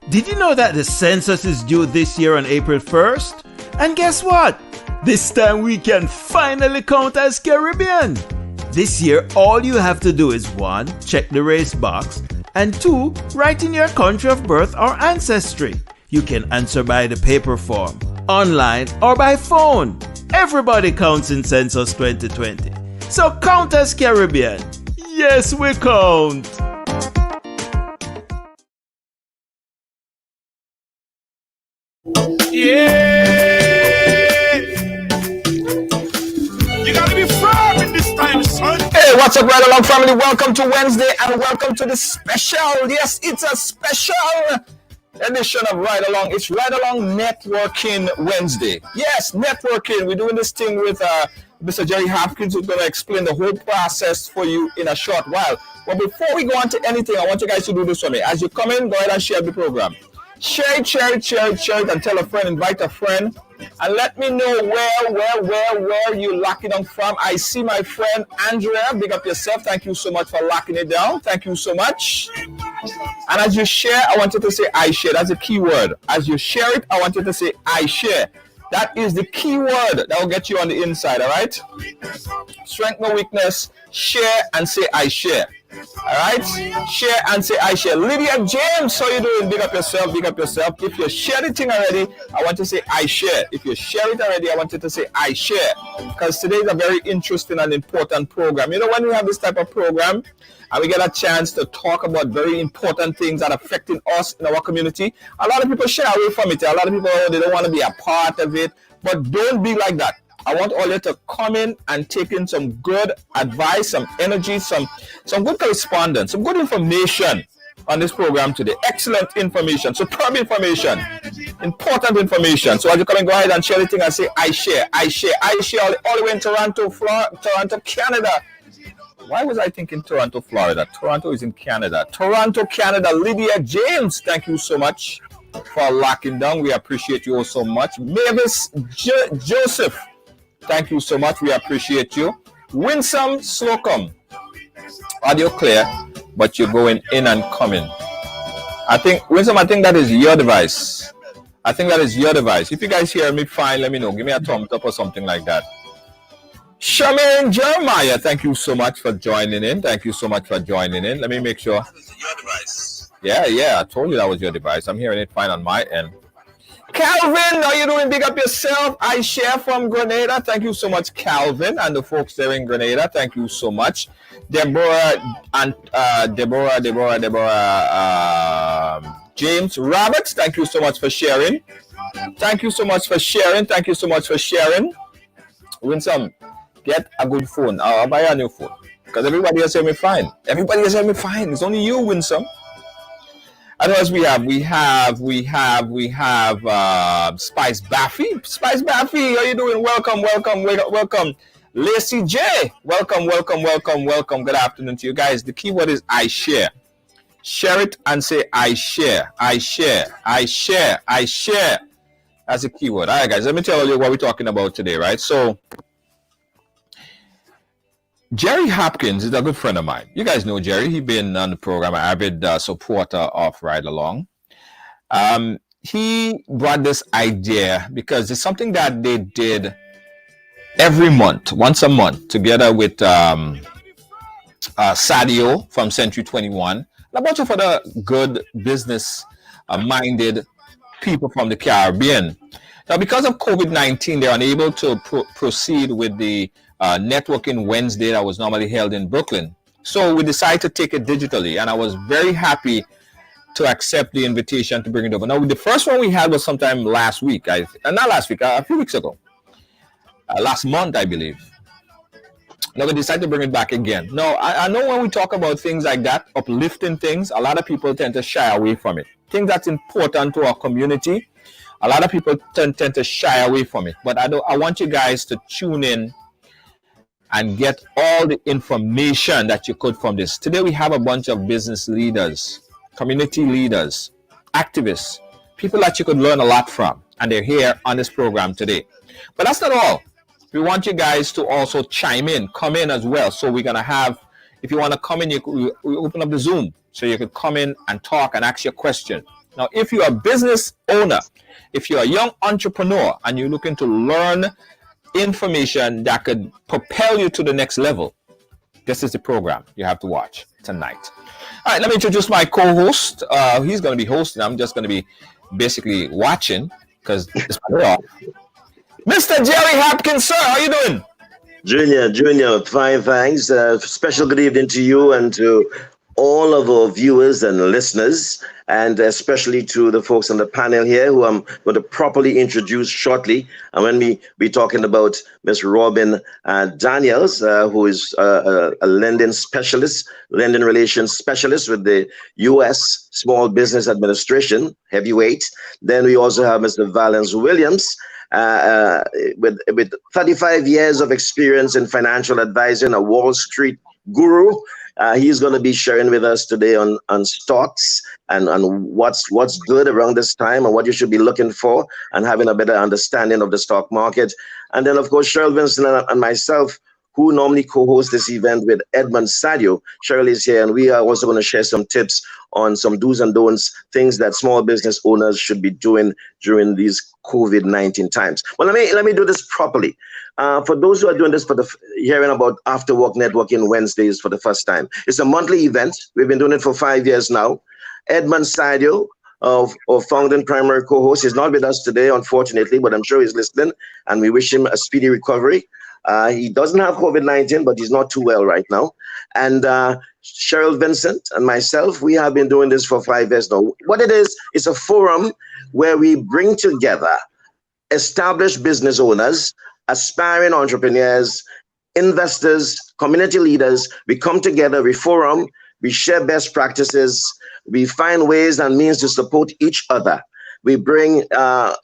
Did you know that the census is due this year on April 1st? And guess what? This time we can finally count as Caribbean. This year, all you have to do is 1. Check the race box, and 2. Write in your country of birth or ancestry. You can answer by the paper form, online, or by phone. Everybody counts in Census 2020. So count as Caribbean. Yes, we count. Yeah! You gotta be firm in this time, son. Hey, what's up, Ride Along family? Welcome to Wednesday and welcome to the special. Yes, it's a special edition of Ride Along. It's Ride Along Networking Wednesday. Yes, networking. We're doing this thing with Mr. Jerry Hopkins, who's going to explain the whole process for you in a short while. But before we go on to anything, I want you guys to do this for me. As you come in, go ahead and share the program. Share it, and tell a friend, invite a friend, and let me know where you locking down from. I see my friend Andrea. Big up yourself. Thank you so much for locking it down. Thank you so much. And as you share, I want you to say I share. That's a key word. As you share it, I want you to say I share. That is the key word that will get you on the inside, all right? Strength, no weakness. Share and say I share. All right? Share and say I share. Lydia James, how you doing? Big up yourself, big up yourself. If you share the thing already, I want you to say I share. If you share it already, I want you to say I share. Because today is a very interesting and important program. You know, when we have this type of program, and we get a chance to talk about very important things that are affecting us in our community, a lot of people shy away from it. A lot of people, they don't want to be a part of it. But don't be like that. I want all you to come in and take in some good advice, some energy, some good correspondence, some good information on this program today. Excellent information, superb information, important information. So as you come and go ahead and share the thing and say, I share all the way in Toronto, Canada. Why was I thinking Toronto, Florida? Toronto is in Canada. Toronto, Canada. Lydia James, thank you so much for locking down. We appreciate you all so much. Mavis Joseph, thank you so much. We appreciate you. Winsome Slocum, audio clear, but you're going in and coming. Winsome, I think that is your device. If you guys hear me fine, let me know. Give me a thumbs up or something like that. Charmaine Jeremiah, thank you so much for joining in. Let me make sure. That is your device. Yeah, I told you that was your device. I'm hearing it fine on my end. Calvin, how you doing? Big up yourself. I share from Grenada. Thank you so much, Calvin, and the folks there in Grenada. Thank you so much. Deborah James Roberts, thank you so much for sharing. Winsome, get a good phone. I'll buy a new phone because everybody else hear me fine. It's only you, Winsome. Otherwise, we have Spice Baffy. How you doing? Welcome. Lacey J, welcome. Good afternoon to you guys. The key word is I share. Share it and say I share. That's the key word. All right, guys, let me tell you what we're talking about today, right? So, Jerry Hopkins is a good friend of mine. You guys know Jerry. He's been on the program, an avid supporter of Ride Along. He brought this idea because it's something that they did every month, once a month, together with Sadio from Century 21, and a bunch of other good business-minded people from the Caribbean. Now, because of COVID-19, they're unable to proceed with the Networking Wednesday that was normally held in Brooklyn. So we decided to take it digitally, and I was very happy to accept the invitation to bring it over. Now, the first one we had was sometime last week. A few weeks ago. Last month, I believe. Now we decided to bring it back again. Now, I know when we talk about things like that, uplifting things, a lot of people tend to shy away from it. Things that's important to our community, a lot of people tend to shy away from it. But I want you guys to tune in and get all the information that you could from this. Today we have a bunch of business leaders, community leaders, activists, people that you could learn a lot from, and they're here on this program today. But that's not all. We want you guys to also chime in, come in as well. So we're gonna have, if you want to come in, we open up the Zoom so you could come in and talk and ask your question. Now, if you're a business owner, if you're a young entrepreneur and you're looking to learn information that could propel you to the next level, this is the program you have to watch tonight. All right, let me introduce my co-host. He's going to be hosting. I'm just going to be basically watching because it's my day off. Mr. Jerry Hopkins, sir, how you doing? Junior, fine, thanks. Special good evening to you and to all of our viewers and listeners, and especially to the folks on the panel here who I'm going to properly introduce shortly. And when we be talking about Ms. Robin Daniels, who is a lending specialist, lending relations specialist with the U.S. Small Business Administration, heavyweight. Then we also have Mr. Valence Williams, with 35 years of experience in financial advising, a Wall Street guru. He's going to be sharing with us today on stocks and what's good around this time and what you should be looking for and having a better understanding of the stock market. And then, of course, Cheryl Vincent and myself, who normally co-host this event with Edmund Sadio. Cheryl is here, and we are also going to share some tips on some do's and don'ts, things that small business owners should be doing during these COVID-19 times. Well, let me do this properly. For those who are doing this hearing about After Work Networking Wednesdays for the first time, it's a monthly event. We've been doing it for 5 years now. Edmund Sadio, of founding primary co-host, is not with us today, unfortunately, but I'm sure he's listening, and we wish him a speedy recovery. He doesn't have COVID-19, but he's not too well right now. And Cheryl Vincent and myself, we have been doing this for 5 years now. What it is, it's a forum where we bring together established business owners, aspiring entrepreneurs, investors, community leaders. We come together, we forum, we share best practices, we find ways and means to support each other. We bring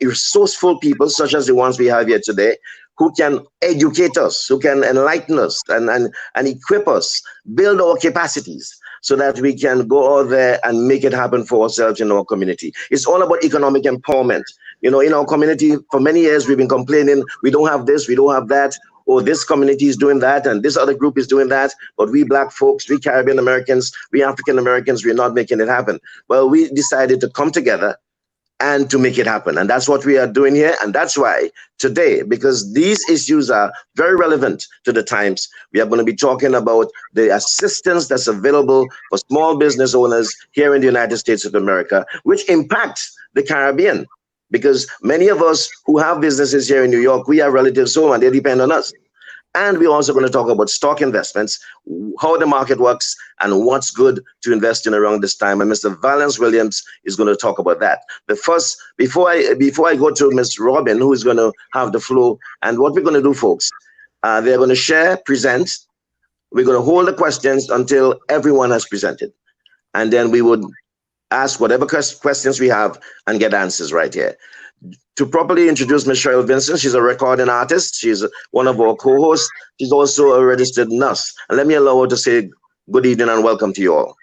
resourceful people such as the ones we have here today, who can educate us, who can enlighten us and equip us, build our capacities so that we can go out there and make it happen for ourselves in our community. It's all about economic empowerment. You know, in our community, for many years, we've been complaining, we don't have this, we don't have that, or this community is doing that, and this other group is doing that, but we Black folks, we Caribbean Americans, we African Americans, we're not making it happen. Well, we decided to come together and to make it happen. And that's what we are doing here. And that's why today, because these issues are very relevant to the times, we are going to be talking about the assistance that's available for small business owners here in the United States of America, which impacts the Caribbean. Because many of us who have businesses here in New York, we have relatives home and they depend on us. And we're also going to talk about stock investments, how the market works, and what's good to invest in around this time. And Mr. Valence Williams is going to talk about that. But first, before I go to Ms. Robin, who is going to have the floor, and what we're going to do, folks, they're going to share, present. We're going to hold the questions until everyone has presented. And then we would ask whatever questions we have and get answers right here. To properly introduce Ms. Cheryl Vincent, she's a recording artist. She's one of our co-hosts. She's also a registered nurse. And let me allow her to say good evening and welcome to you all.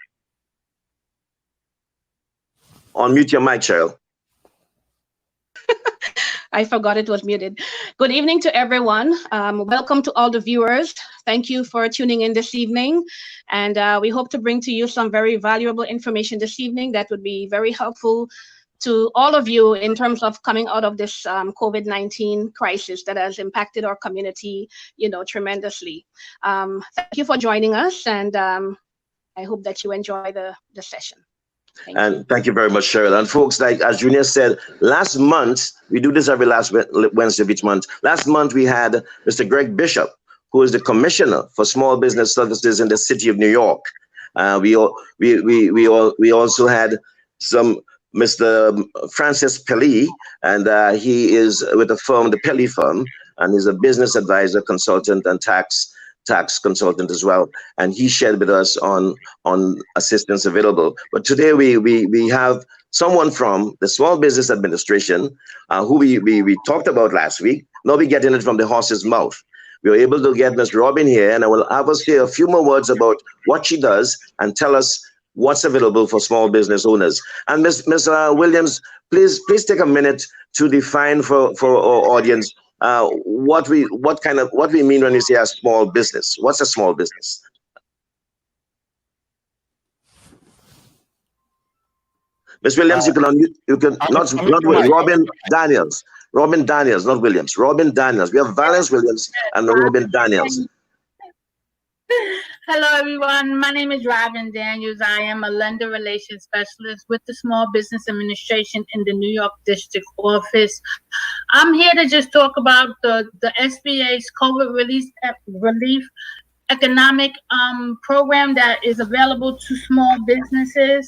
Unmute your mic, Cheryl. I forgot it was muted. Good evening to everyone. Welcome to all the viewers. Thank you for tuning in this evening. And we hope to bring to you some very valuable information this evening that would be very helpful to all of you in terms of coming out of this COVID-19 crisis that has impacted our community, tremendously. Thank you for joining us, and I hope that you enjoy the session. Thank you very much, Cheryl. And folks, like as Junior said, last month, we do this every last Wednesday of each month. Last month, we had Mr. Greg Bishop, who is the Commissioner for Small Business Services in the City of New York. We also had Mr. Francis Pelly, and he is with the firm, the Pelly Firm, and he's a business advisor, consultant, and tax consultant as well. And he shared with us on assistance available. But today we have someone from the Small Business Administration who we talked about last week. Now we're getting it from the horse's mouth. We were able to get Ms. Robin here, and I will have us hear a few more words about what she does and tell us what's available for small business owners. And Ms. Williams, please take a minute to define for our audience what we mean when we say a small business. What's a small business? Miss Williams, you can not Robin Mike. Daniels. Robin Daniels, not Williams. Robin Daniels. We have Valence Williams and Robin Daniels. Hello, everyone. My name is Robin Daniels. I am a lender relations specialist with the Small Business Administration in the New York District Office. I'm here to just talk about the SBA's COVID relief economic program that is available to small businesses.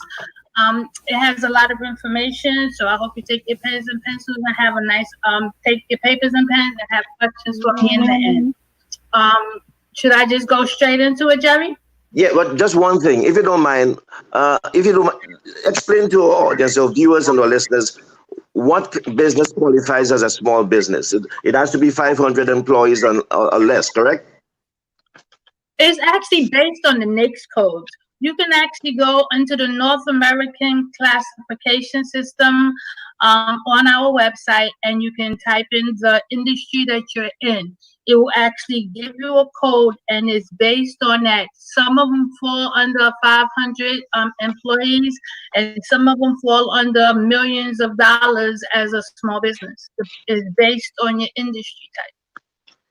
It has a lot of information, so I hope you take your pens and pencils and have a nice take your papers and pens and have questions for me in the end. Should I just go straight into it, Jerry? Yeah, but just one thing, if you don't mind, explain to our audience, our viewers and our listeners, what business qualifies as a small business. It has to be 500 employees or less, correct? It's actually based on the NAICS code. You can actually go into the North American classification system on our website, and you can type in the industry that you're in. It will actually give you a code, and it's based on that. Some of them fall under 500 employees, and some of them fall under millions of dollars as a small business. It's based on your industry type.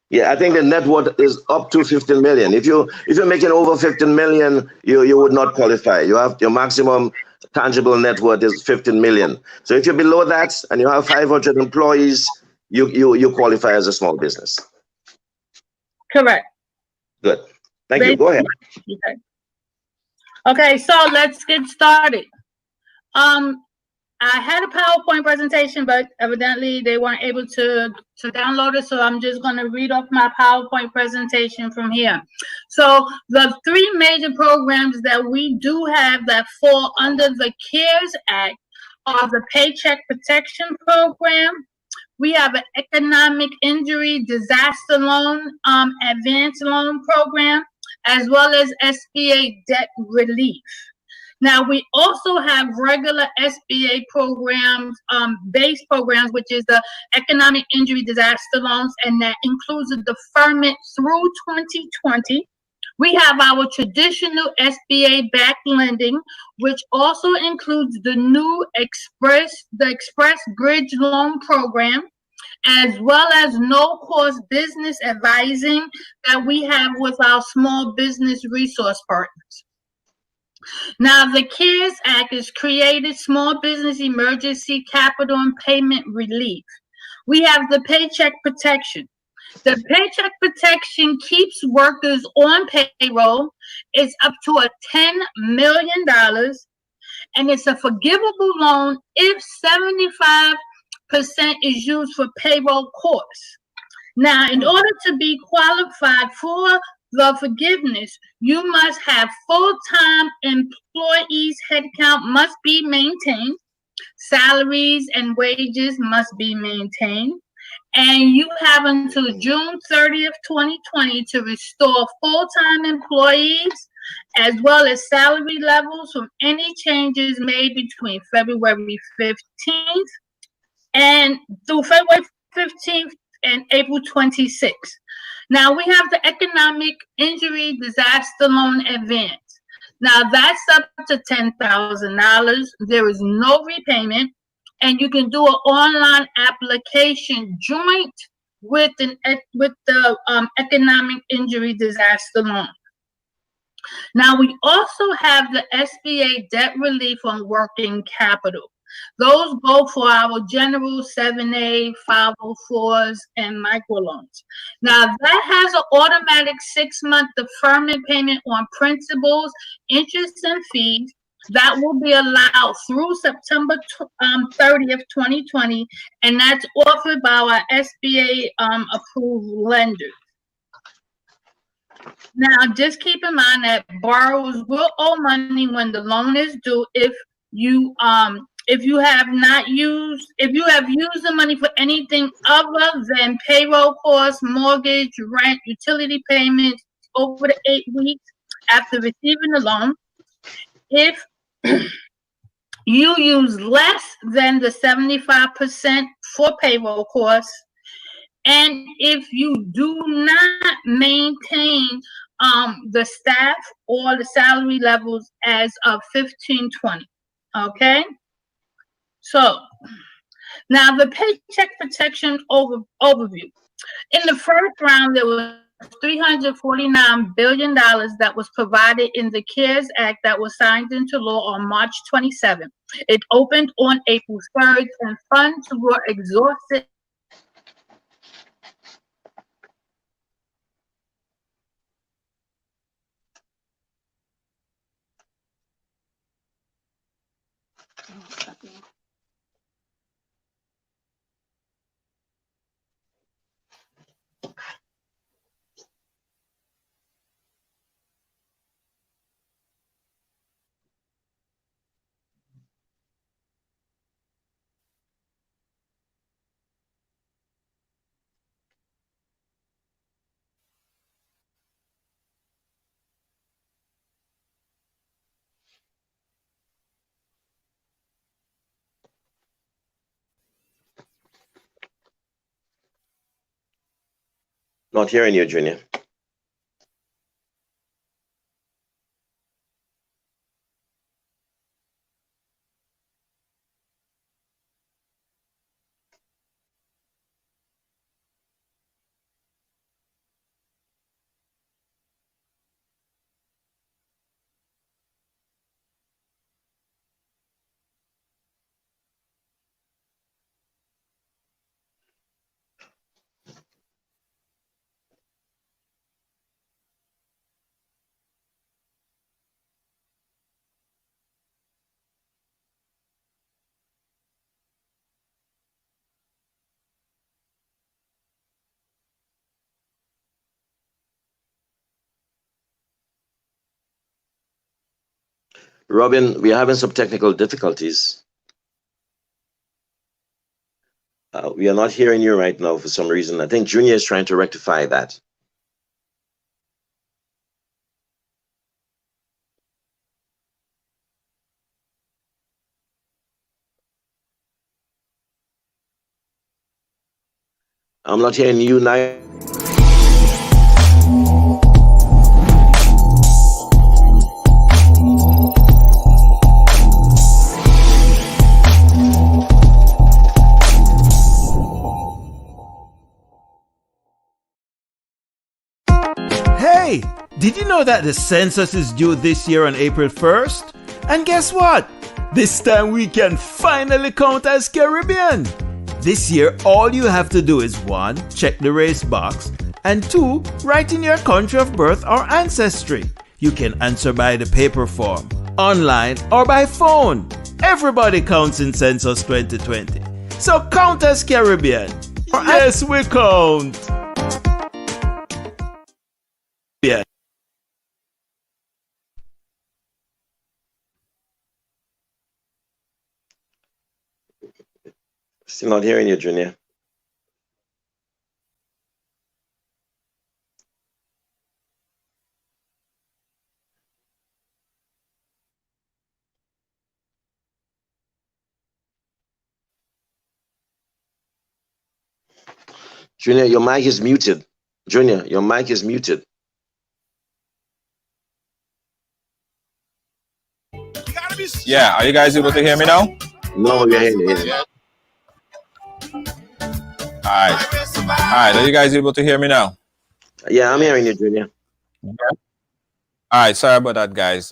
Yeah, I think the net worth is up to 15 million. If you're making over 15 million, you would not qualify. You have your maximum tangible net worth is 15 million. So if you're below that and you have 500 employees, you qualify as a small business. Correct. Good. Thank you. Go ahead. Okay, so let's get started. I had a PowerPoint presentation, but evidently they weren't able to download it, so I'm just going to read off my PowerPoint presentation from here. So the three major programs that we do have that fall under the CARES Act are the Paycheck Protection Program. We have an Economic Injury Disaster Loan Advance Loan Program, as well as SBA Debt Relief. Now, we also have regular SBA programs, base programs, which is the Economic Injury Disaster Loans, and that includes the deferment through 2020. We have our traditional SBA back lending, which also includes the new Express Bridge Loan Program, as well as no-cost business advising that we have with our small business resource partners. Now, the CARES Act has created small business emergency capital and payment relief. We have the Paycheck Protection. The Paycheck Protection keeps workers on payroll. It's up to a $10 million, and it's a forgivable loan if 75% is used for payroll costs. Now, in order to be qualified for the forgiveness, you must have full-time employees. Headcount must be maintained. Salaries and wages must be maintained. And you have until June 30th, 2020 to restore full-time employees as well as salary levels from any changes made between February 15th and through February 15th and April 26th. Now, we have the Economic Injury Disaster Loan Advance. Now, that's up to $10,000. There is no repayment, and you can do an online application joint with the Economic Injury Disaster Loan. Now, we also have the SBA Debt Relief on Working Capital. Those go for our general 7A, 504s, and microloans. Now, that has an automatic 6-month deferment payment on principals, interest, and fees that will be allowed through September 30th, 2020, and that's offered by our SBA approved lenders. Now, just keep in mind that borrowers will owe money when the loan is due if you have used the money for anything other than payroll costs, mortgage, rent, utility payments over the 8 weeks after receiving the loan. If you use less than the 75% for payroll costs, and if you do not maintain the staff or the salary levels as of 15/20, okay? So now the paycheck protection overview. In the first round, there was $349 billion that was provided in the CARES Act that was signed into law on March 27th. It opened on April 3rd, and funds were exhausted. Not hearing you, Junior. Robin, we're having some technical difficulties. We are not hearing you right now for some reason. I think Junior is trying to rectify that. I'm not hearing you now. Hey, did you know that the census is due this year on April 1st? And guess what? This time we can finally count as Caribbean. This year, all you have to do is 1. Check the race box, and 2. Write in your country of birth or ancestry. You can answer by the paper form, online, or by phone. Everybody counts in Census 2020. So count as Caribbean. Yes, we count. Yeah. Still not hearing you, Junior. Junior, your mic is muted. Junior, your mic is muted. Yeah, are you guys able to hear me now? No, we're hearing you. All right, are you guys able to hear me now? Yeah, I'm hearing you, Junior. All right, sorry about that, guys.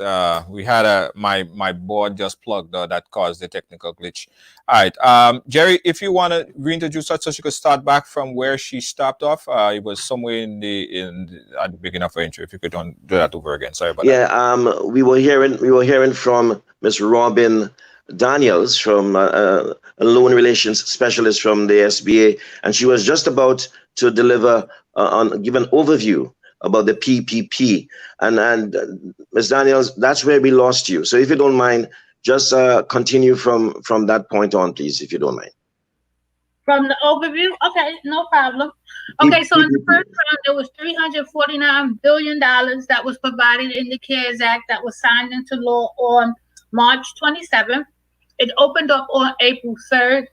We had my board just plugged that caused the technical glitch. All right, Jerry, if you want to reintroduce her so she could start back from where she stopped off, it was somewhere at the beginning of her intro. If you could do that over again, sorry about that. Yeah, we were hearing from Miss Robin Daniels, from a loan relations specialist from the SBA, and she was just about to give an overview about the PPP, and Ms. Daniels, that's where we lost you. So if you don't mind, just continue from that point on, please, if you don't mind. From the overview? Okay, no problem. Okay, so in the first round, there was $349 billion that was provided in the CARES Act that was signed into law on March 27th. It opened up on April 3rd.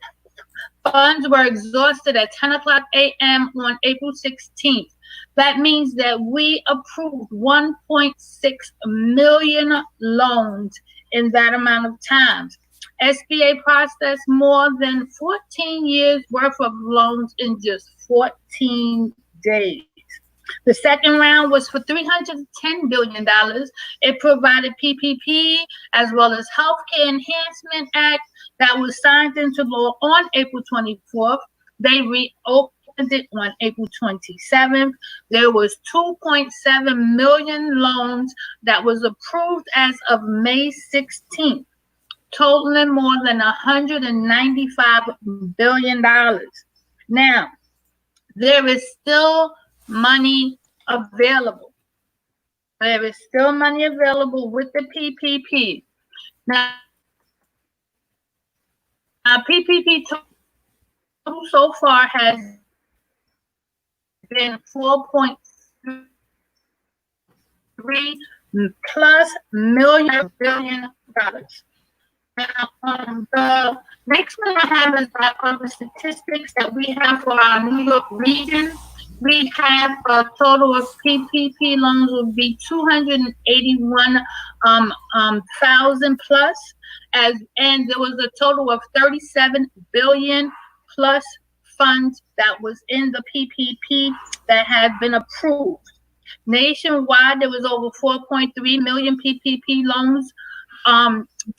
Funds were exhausted at 10 o'clock a.m. on April 16th. That means that we approved 1.6 million loans in that amount of time. SBA processed more than 14 years worth of loans in just 14 days. The second round was for $310 billion. It provided PPP as well as Healthcare Enhancement Act that was signed into law on April 24th. They reopened it on April 27th. There was 2.7 million loans that was approved as of May 16th, totaling more than $195 billion. Now, there is still money available. There is still money available with the PPP. Now PPP so far has been 4.3 plus billion dollars. Now, the next one I have is the statistics that we have for our New York region. We have a total of PPP loans will be 281,000 plus, and there was a total of 37 billion plus funds that was in the PPP that had been approved. Nationwide, there was over 4.3 million PPP loans,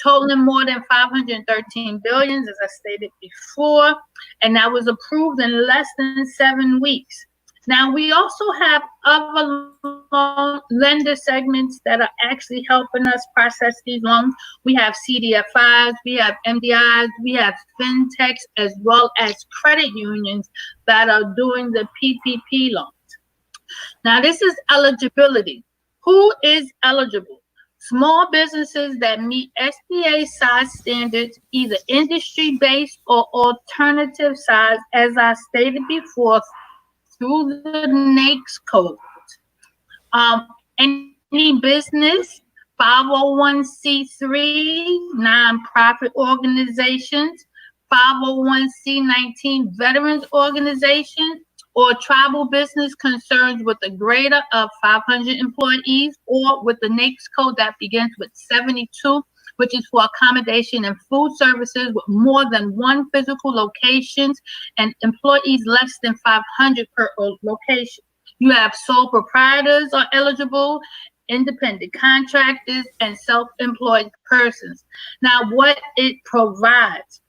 totaling more than 513 billion, as I stated before, and that was approved in less than 7 weeks. Now, we also have other loan lender segments that are actually helping us process these loans. We have CDFIs, we have MDIs, we have fintechs, as well as credit unions that are doing the PPP loans. Now, this is eligibility. Who is eligible? Small businesses that meet SBA size standards, either industry-based or alternative size, as I stated before, through the NAICS code. Any business, 501c3 nonprofit organizations, 501c19 veterans organization, or tribal business concerns with a greater of 500 employees, or with the NAICS code that begins with 72, which is for accommodation and food services with more than one physical locations and employees less than 500 per location. You have sole proprietors are eligible, independent contractors, and self-employed persons. Now, what it provides?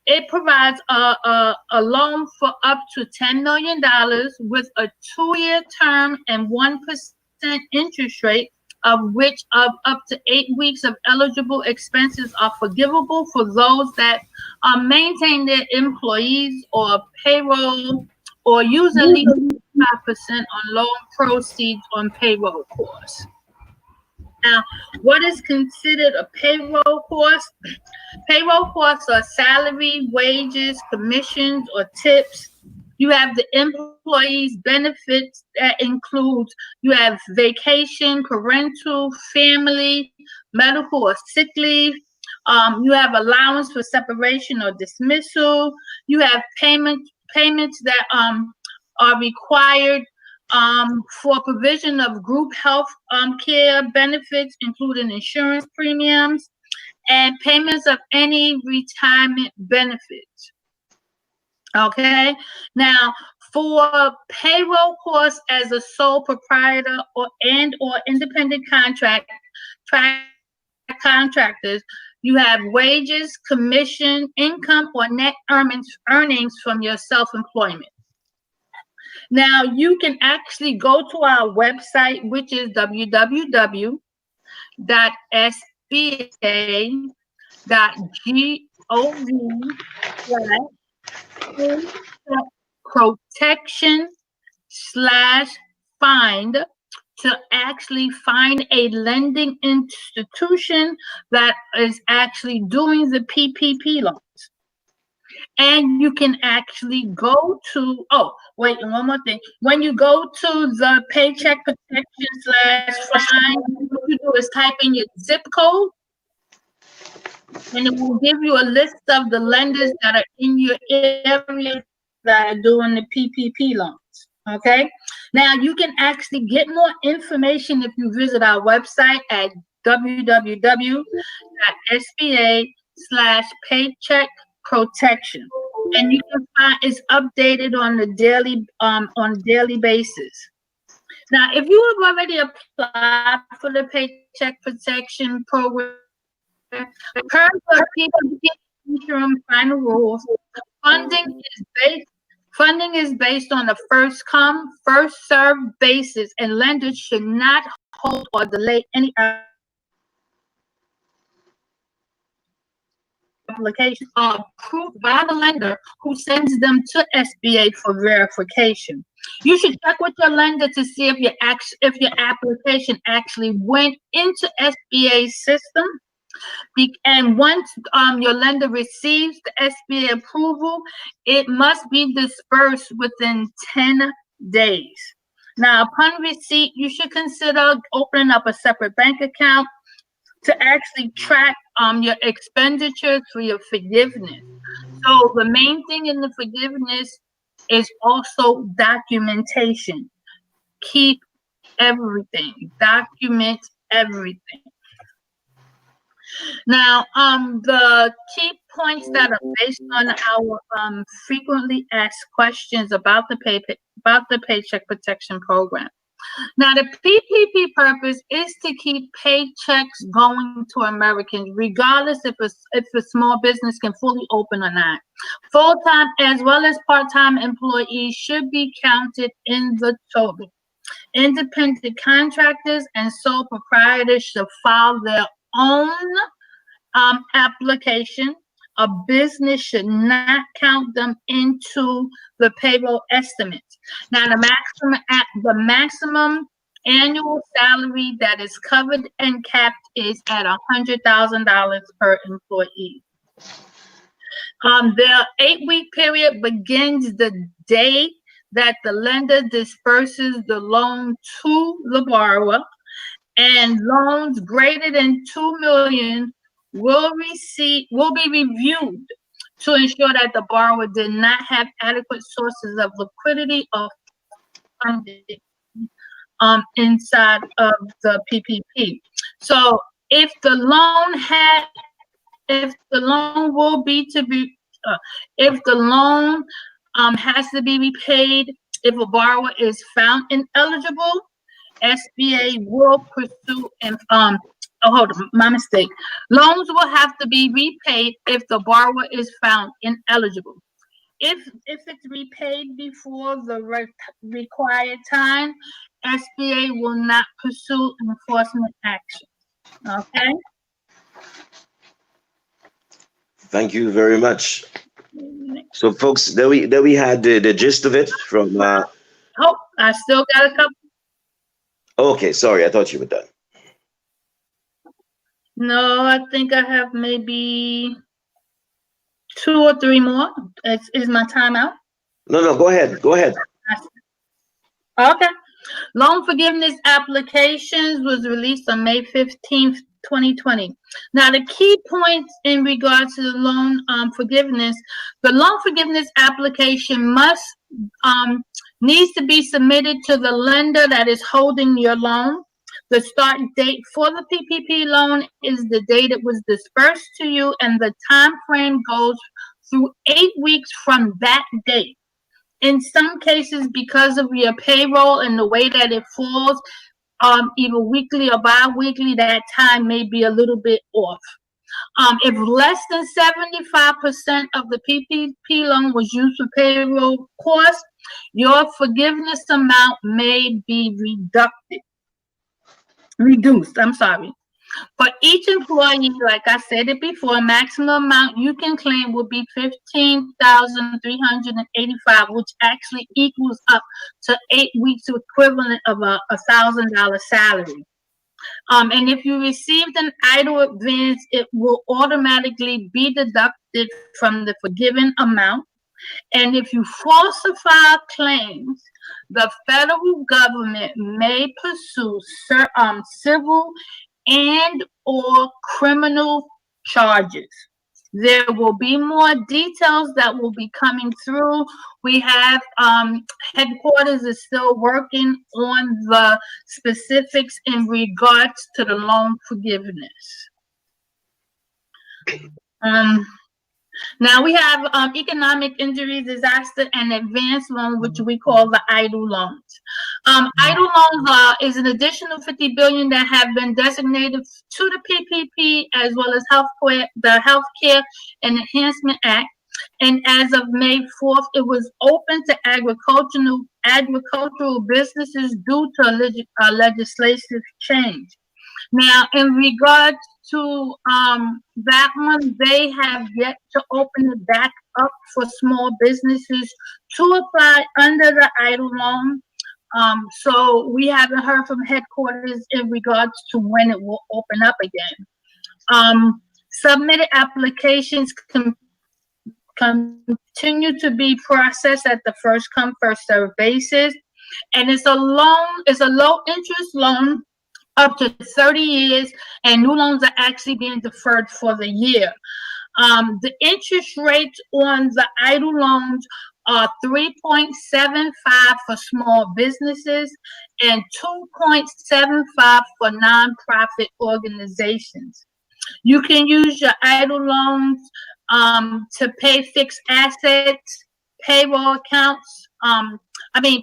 It provides a loan for up to $10 million with a 2-year term and 1% interest rate, of which of up to 8 weeks of eligible expenses are forgivable for those that maintain their employees or payroll, or use at least 5% on loan proceeds on payroll costs. Now, what is considered a payroll cost? Payroll costs are salary, wages, commissions, or tips. You have the employees' benefits that includes, you have vacation, parental, family, medical or sick leave. You have allowance for separation or dismissal. You have payments that are required for provision of group health care benefits, including insurance premiums, and payments of any retirement benefits. Okay, now for payroll costs as a sole proprietor or independent contractors, you have wages, commission, income, or net earnings from your self-employment. Now, you can actually go to our website, which is www.sba.gov/protection/find to actually find a lending institution that is actually doing the PPP loans. And you can actually go to, one more thing. When you go to the Paycheck Protection/find, what you do is type in your zip code, and it will give you a list of the lenders that are in your area that are doing the PPP loans. Okay. Now you can actually get more information if you visit our website at www.sba/paycheck protection, and you can find it's updated on daily basis. Now, if you have already applied for the Paycheck Protection Program, per the PPP interim final rules, funding is based on a first come, first served basis, and lenders should not hold or delay any application approved by the lender who sends them to SBA for verification. You should check with your lender to see if your application actually went into SBA's system. And once your lender receives the SBA approval, it must be dispersed within 10 days. Now, upon receipt, you should consider opening up a separate bank account to actually track your expenditures for your forgiveness. So the main thing in the forgiveness is also documentation. Keep everything, document everything. Now, the key points that are based on our frequently asked questions about the Paycheck Protection Program. Now, the PPP purpose is to keep paychecks going to Americans, regardless if a small business can fully open or not. Full-time as well as part-time employees should be counted in the total. Independent contractors and sole proprietors should file their own application. A business should not count them into the payroll estimate. Now, the maximum annual salary that is covered and capped is at $100,000 per employee. Their 8-week period begins the day that the lender disperses the loan to the borrower, and loans greater than $2 million will be reviewed to ensure that the borrower did not have adequate sources of liquidity or funding inside of the PPP. So if the loan has to be repaid, if a borrower is found ineligible, SBA will pursue Loans will have to be repaid if the borrower is found ineligible. If it's repaid before the required time, SBA will not pursue enforcement action. Okay. Thank you very much. So, folks, there we had the gist of it from. I still got a couple. Okay, sorry, I thought you were done. No, I think I have maybe 2 or 3 more. Is my time out? No, go ahead. Go ahead. Okay. Loan forgiveness applications was released on May 15th, 2020. Now, the key points in regards to the loan forgiveness, the loan forgiveness application needs to be submitted to the lender that is holding your loan. The start date for the PPP loan is the date it was dispersed to you, and the time frame goes through 8 weeks from that date. In some cases, because of your payroll and the way that it falls, either weekly or bi-weekly, that time may be a little bit off. If less than 75% of the PPP loan was used for payroll costs, your forgiveness amount may be reduced. For each employee, like I said it before, maximum amount you can claim will be $15,385, which actually equals up to 8 weeks equivalent of a $1,000 salary. And if you received an idle advance, it will automatically be deducted from the forgiven amount. And if you falsify claims, the federal government may pursue civil and or criminal charges. There will be more details that will be coming through. We have headquarters is still working on the specifics in regards to the loan forgiveness. Now we have economic injury, disaster, and advanced loan, which we call the RIDEAL loans. RIDEAL loans is an additional $50 billion that have been designated to the PPP as well as the Healthcare and Enhancement Act. And as of May 4th, it was open to agricultural businesses due to a legislative change. Now, in regards to that one, they have yet to open it back up for small businesses to apply under the RIDEAL loan. So we haven't heard from headquarters in regards to when it will open up again. Submitted applications continue to be processed at the first come, first served basis. And it's a low interest loan up to 30 years, and new loans are actually being deferred for the year. The interest rates on the RIDEAL loans are 3.75 for small businesses and 2.75 for nonprofit organizations. You can use your RIDEAL loans to pay fixed assets, payroll accounts,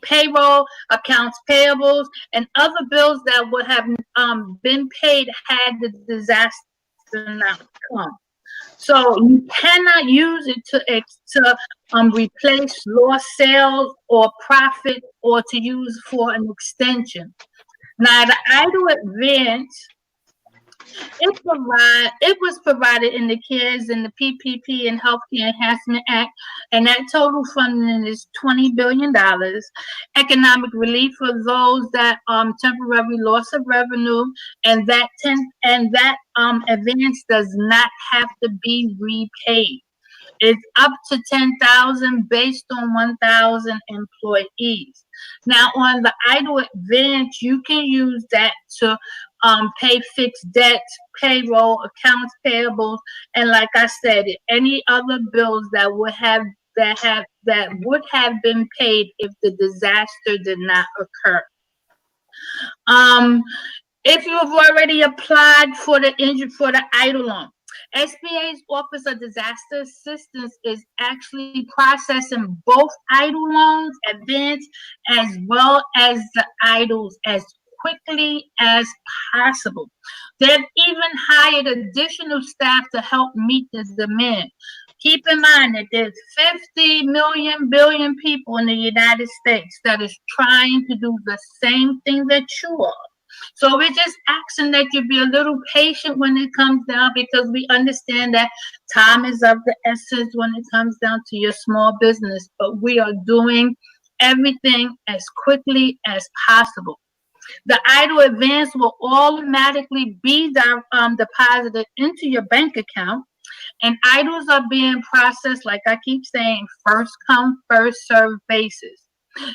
payroll, accounts payables, and other bills that would have been paid had the disaster not come. So you cannot use it to replace lost sales or profit or to use for an extension. Now, the RIDEAL Advance, it was provided in the CARES and the PPP and Healthcare Enhancement Act, and that total funding is $20 billion. Economic relief for those that temporary loss of revenue, and that advance does not have to be repaid. It's up to $10,000 based on 1,000 employees. Now, on the RIDEAL Advance, you can use that to pay fixed debts, payroll, accounts payables, and like I said, any other bills that would have been paid if the disaster did not occur. If you have already applied for the RIDEAL loan, SBA's Office of Disaster Assistance is actually processing both RIDEAL loans, advance, as well as the RIDEALs as quickly as possible. They've even hired additional staff to help meet the demand. Keep in mind that there's 50 billion people in the United States that is trying to do the same thing that you are. So we're just asking that you be a little patient when it comes down, because we understand that time is of the essence when it comes down to your small business, but we are doing everything as quickly as possible. The RIDEAL Advance will automatically be deposited into your bank account, and RIDEALs are being processed, like I keep saying, first come, first served basis.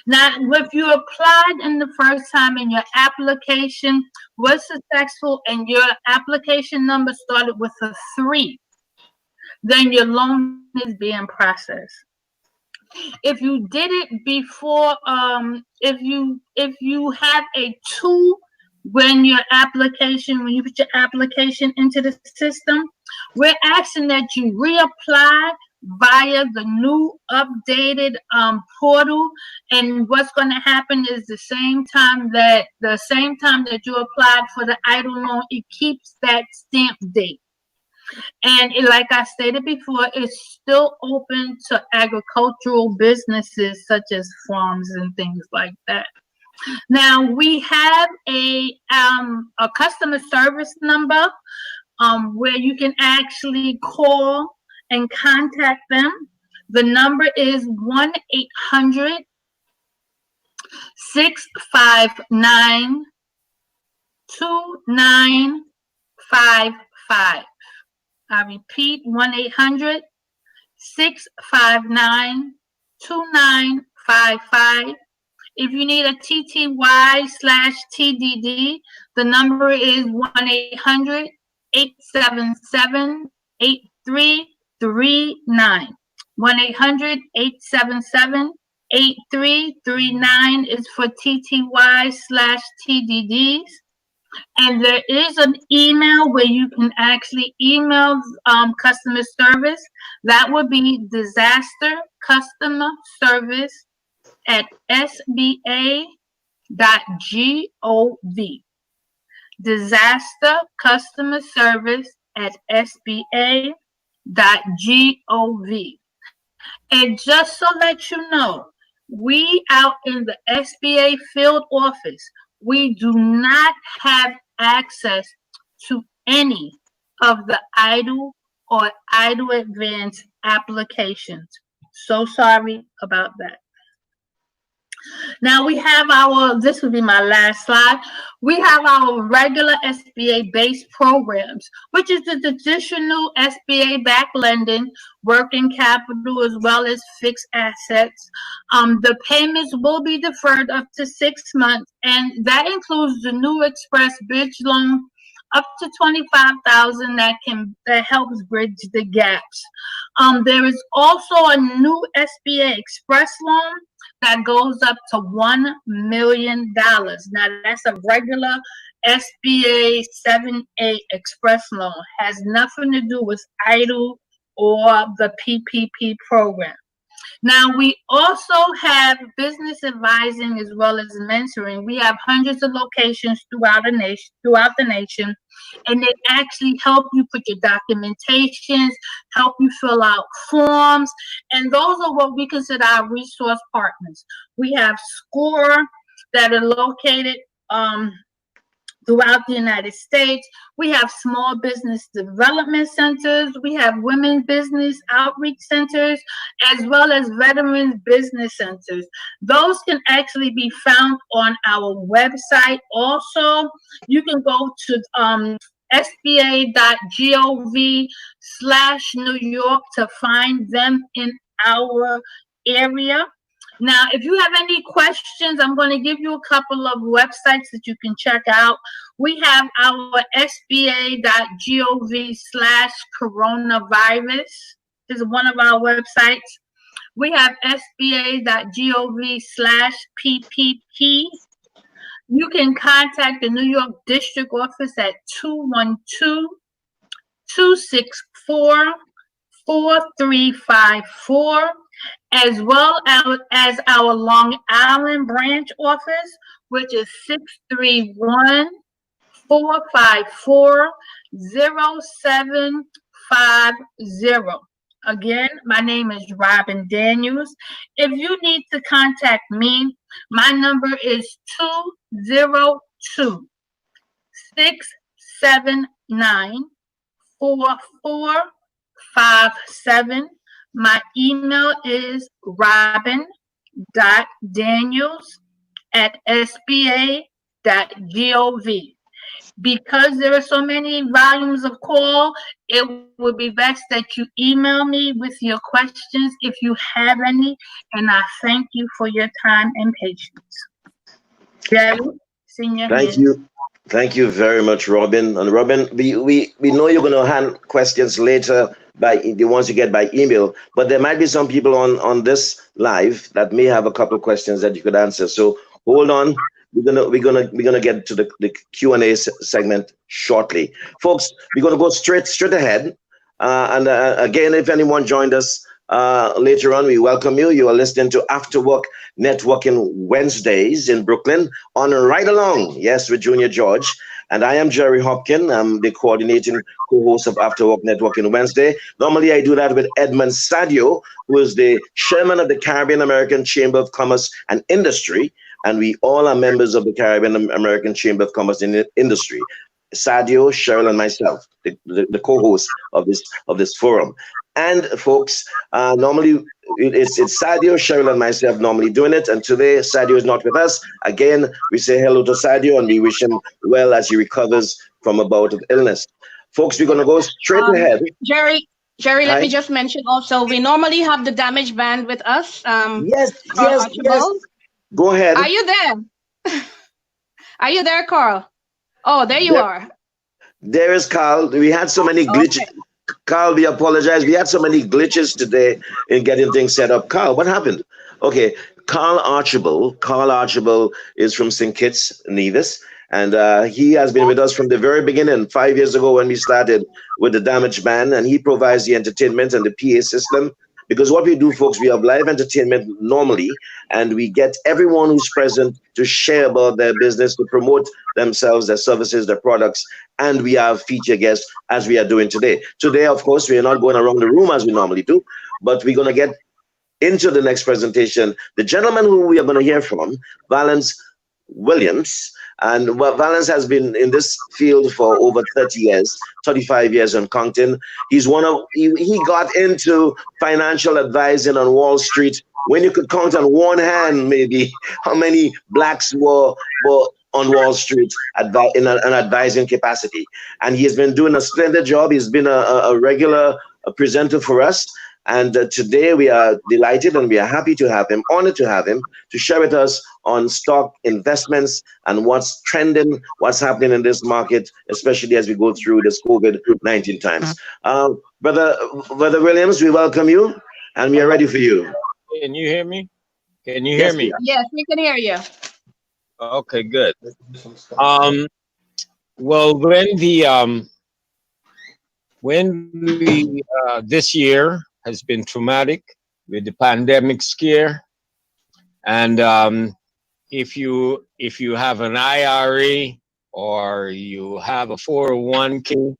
Now, if you applied in the first time and your application was successful and your application number started with a 3, then your loan is being processed. If you did it before, if you have a 2 when you put your application into the system, we're asking that you reapply via the new updated portal. And what's going to happen is the same time that you applied for the RIDEAL loan, it keeps that stamp date. And like I stated before, it's still open to agricultural businesses such as farms and things like that. Now, we have a customer service number where you can actually call and contact them. The number is 1-800-659-2955. I repeat, 1-800-659-2955. If you need a TTY/TDD, the number is 1-800-877-8355. 1-800-877-8339. 1-800-877-8339 is for TTY/TDDs. And there is an email where you can actually email customer service. That would be disastercustomerservice@sba.gov. disastercustomerservice@sba.gov. And just so that you know, we out in the SBA field office, we do not have access to any of the idle or idle advance applications. So sorry about that. Now we have this will be my last slide. We have our regular SBA-based programs, which is the traditional SBA-backed lending, working capital, as well as fixed assets. The payments will be deferred up to 6 months, and that includes the new Express Bridge loan up to $25,000 that helps bridge the gaps. There is also a new SBA Express loan that goes up to $1 million. Now that's a regular SBA 7A Express loan. Has nothing to do with EIDL or the PPP program. Now we also have business advising as well as mentoring. We have hundreds of locations throughout the nation, and they actually help you put your documentations, help you fill out forms, and those are what we consider our resource partners. We have SCORE that are located throughout the United States. We have small business development centers. We have women business outreach centers, as well as veterans business centers. Those can actually be found on our website. Also, you can go to sba.gov/New York to find them in our area. Now, if you have any questions, I'm going to give you a couple of websites that you can check out. We have our sba.gov/coronavirus. This is one of our websites. We have sba.gov/PPP. You can contact the New York District Office at 212-264-4354. As well as our Long Island branch office, which is 631-454-0750. Again, my name is Robin Daniels. If you need to contact me, my number is 202-679-4457. My email is robin.daniels@sba.gov. Because there are so many volumes of call, it would be best that you email me with your questions if you have any, and I thank you for your time and patience. Jerry, senior. Thank you very much, Robin. And Robin, we know you're going to hand questions later by the ones you get by email, but there might be some people on this live that may have a couple of questions that you could answer. So hold on. We're gonna get to the Q&A segment shortly, folks. We're gonna go straight ahead. Again, if anyone joined us later on, we welcome you. You are listening to After Work Networking Wednesdays in Brooklyn on RIdealong. Yes, with Junior George. And I am Jerry Hopkins. I'm the coordinating co-host of After Work Networking Wednesday. Normally, I do that with Edmund Sadio, who is the chairman of the Caribbean American Chamber of Commerce and Industry. And we all are members of the Caribbean American Chamber of Commerce and Industry. Sadio, Cheryl, and myself, the co-host of this forum. And folks, normally it's Sadio, Cheryl, and myself normally doing it. And today Sadio is not with us. Again, we say hello to Sadio and we wish him well as he recovers from a bout of illness. Folks, we're gonna go straight ahead. Jerry, let me just mention also, we normally have the damage band with us. Yes. Go ahead. Are you there? Are you there, Carl? Oh, there you are. There is Carl. We had so many glitches. Okay. Carl, we apologize. We had so many glitches today in getting things set up. Carl, what happened? Okay, Carl Archibald. Carl Archibald is from St. Kitts, Nevis, and he has been with us from the very beginning, 5 years ago when we started with the Damage Band, and he provides the entertainment and the PA system. Because what we do, folks, we have live entertainment normally, and we get everyone who's present to share about their business, to promote themselves, their services, their products, and we have feature guests as we are doing today. Today, of course, we are not going around the room as we normally do, but we're going to get into the next presentation. The gentleman who we are going to hear from, Valence Williams, and Valence has been in this field for over 30 years, 35 years and counting. He got into financial advising on Wall Street when you could count on one hand maybe how many blacks were on Wall Street in an advising capacity. And he has been doing a splendid job. He's been a regular presenter for us. And today we are delighted and we are happy to have him, honored to have him, to share with us on stock investments and what's trending, what's happening in this market, especially as we go through this COVID-19 times. Brother Williams, we welcome you and we are ready for you. Can you hear me? Can you hear me? Yes, we can hear you. Okay, good. Well, this year has been traumatic with the pandemic scare, and if you have an IRA or you have a 401k,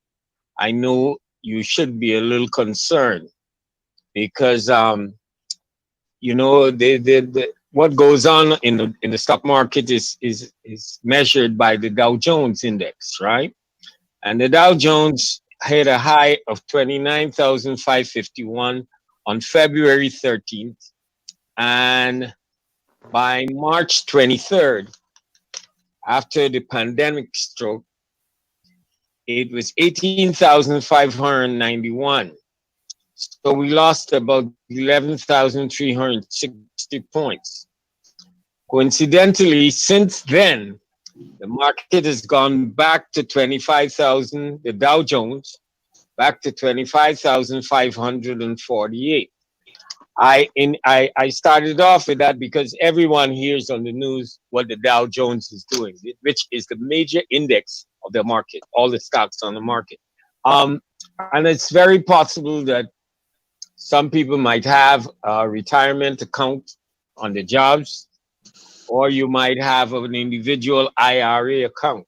I know you should be a little concerned because what goes on in the stock market is measured by the Dow Jones index, right? And the Dow Jones hit a high of 29,551 on February 13th. And by March 23rd, after the pandemic stroke, it was 18,591. So we lost about 11,360 points. Coincidentally, since then, the market has gone back to 25,000, the Dow Jones, back to 25,548. I started off with that because everyone hears on the news what the Dow Jones is doing, which is the major index of the market, all the stocks on the market. And it's very possible that some people might have a retirement account on the jobs, or you might have an individual IRA account.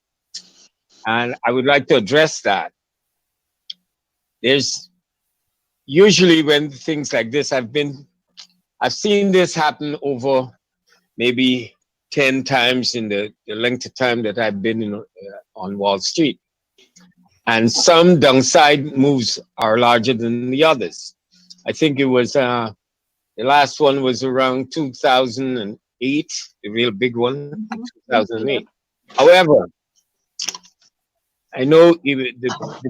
And I would like to address that. There's usually when things like this, I've seen this happen over maybe 10 times in the length of time that I've been on Wall Street. And some downside moves are larger than the others. I think it was, the last one was around 2008, the real big one, 2008. However, I know the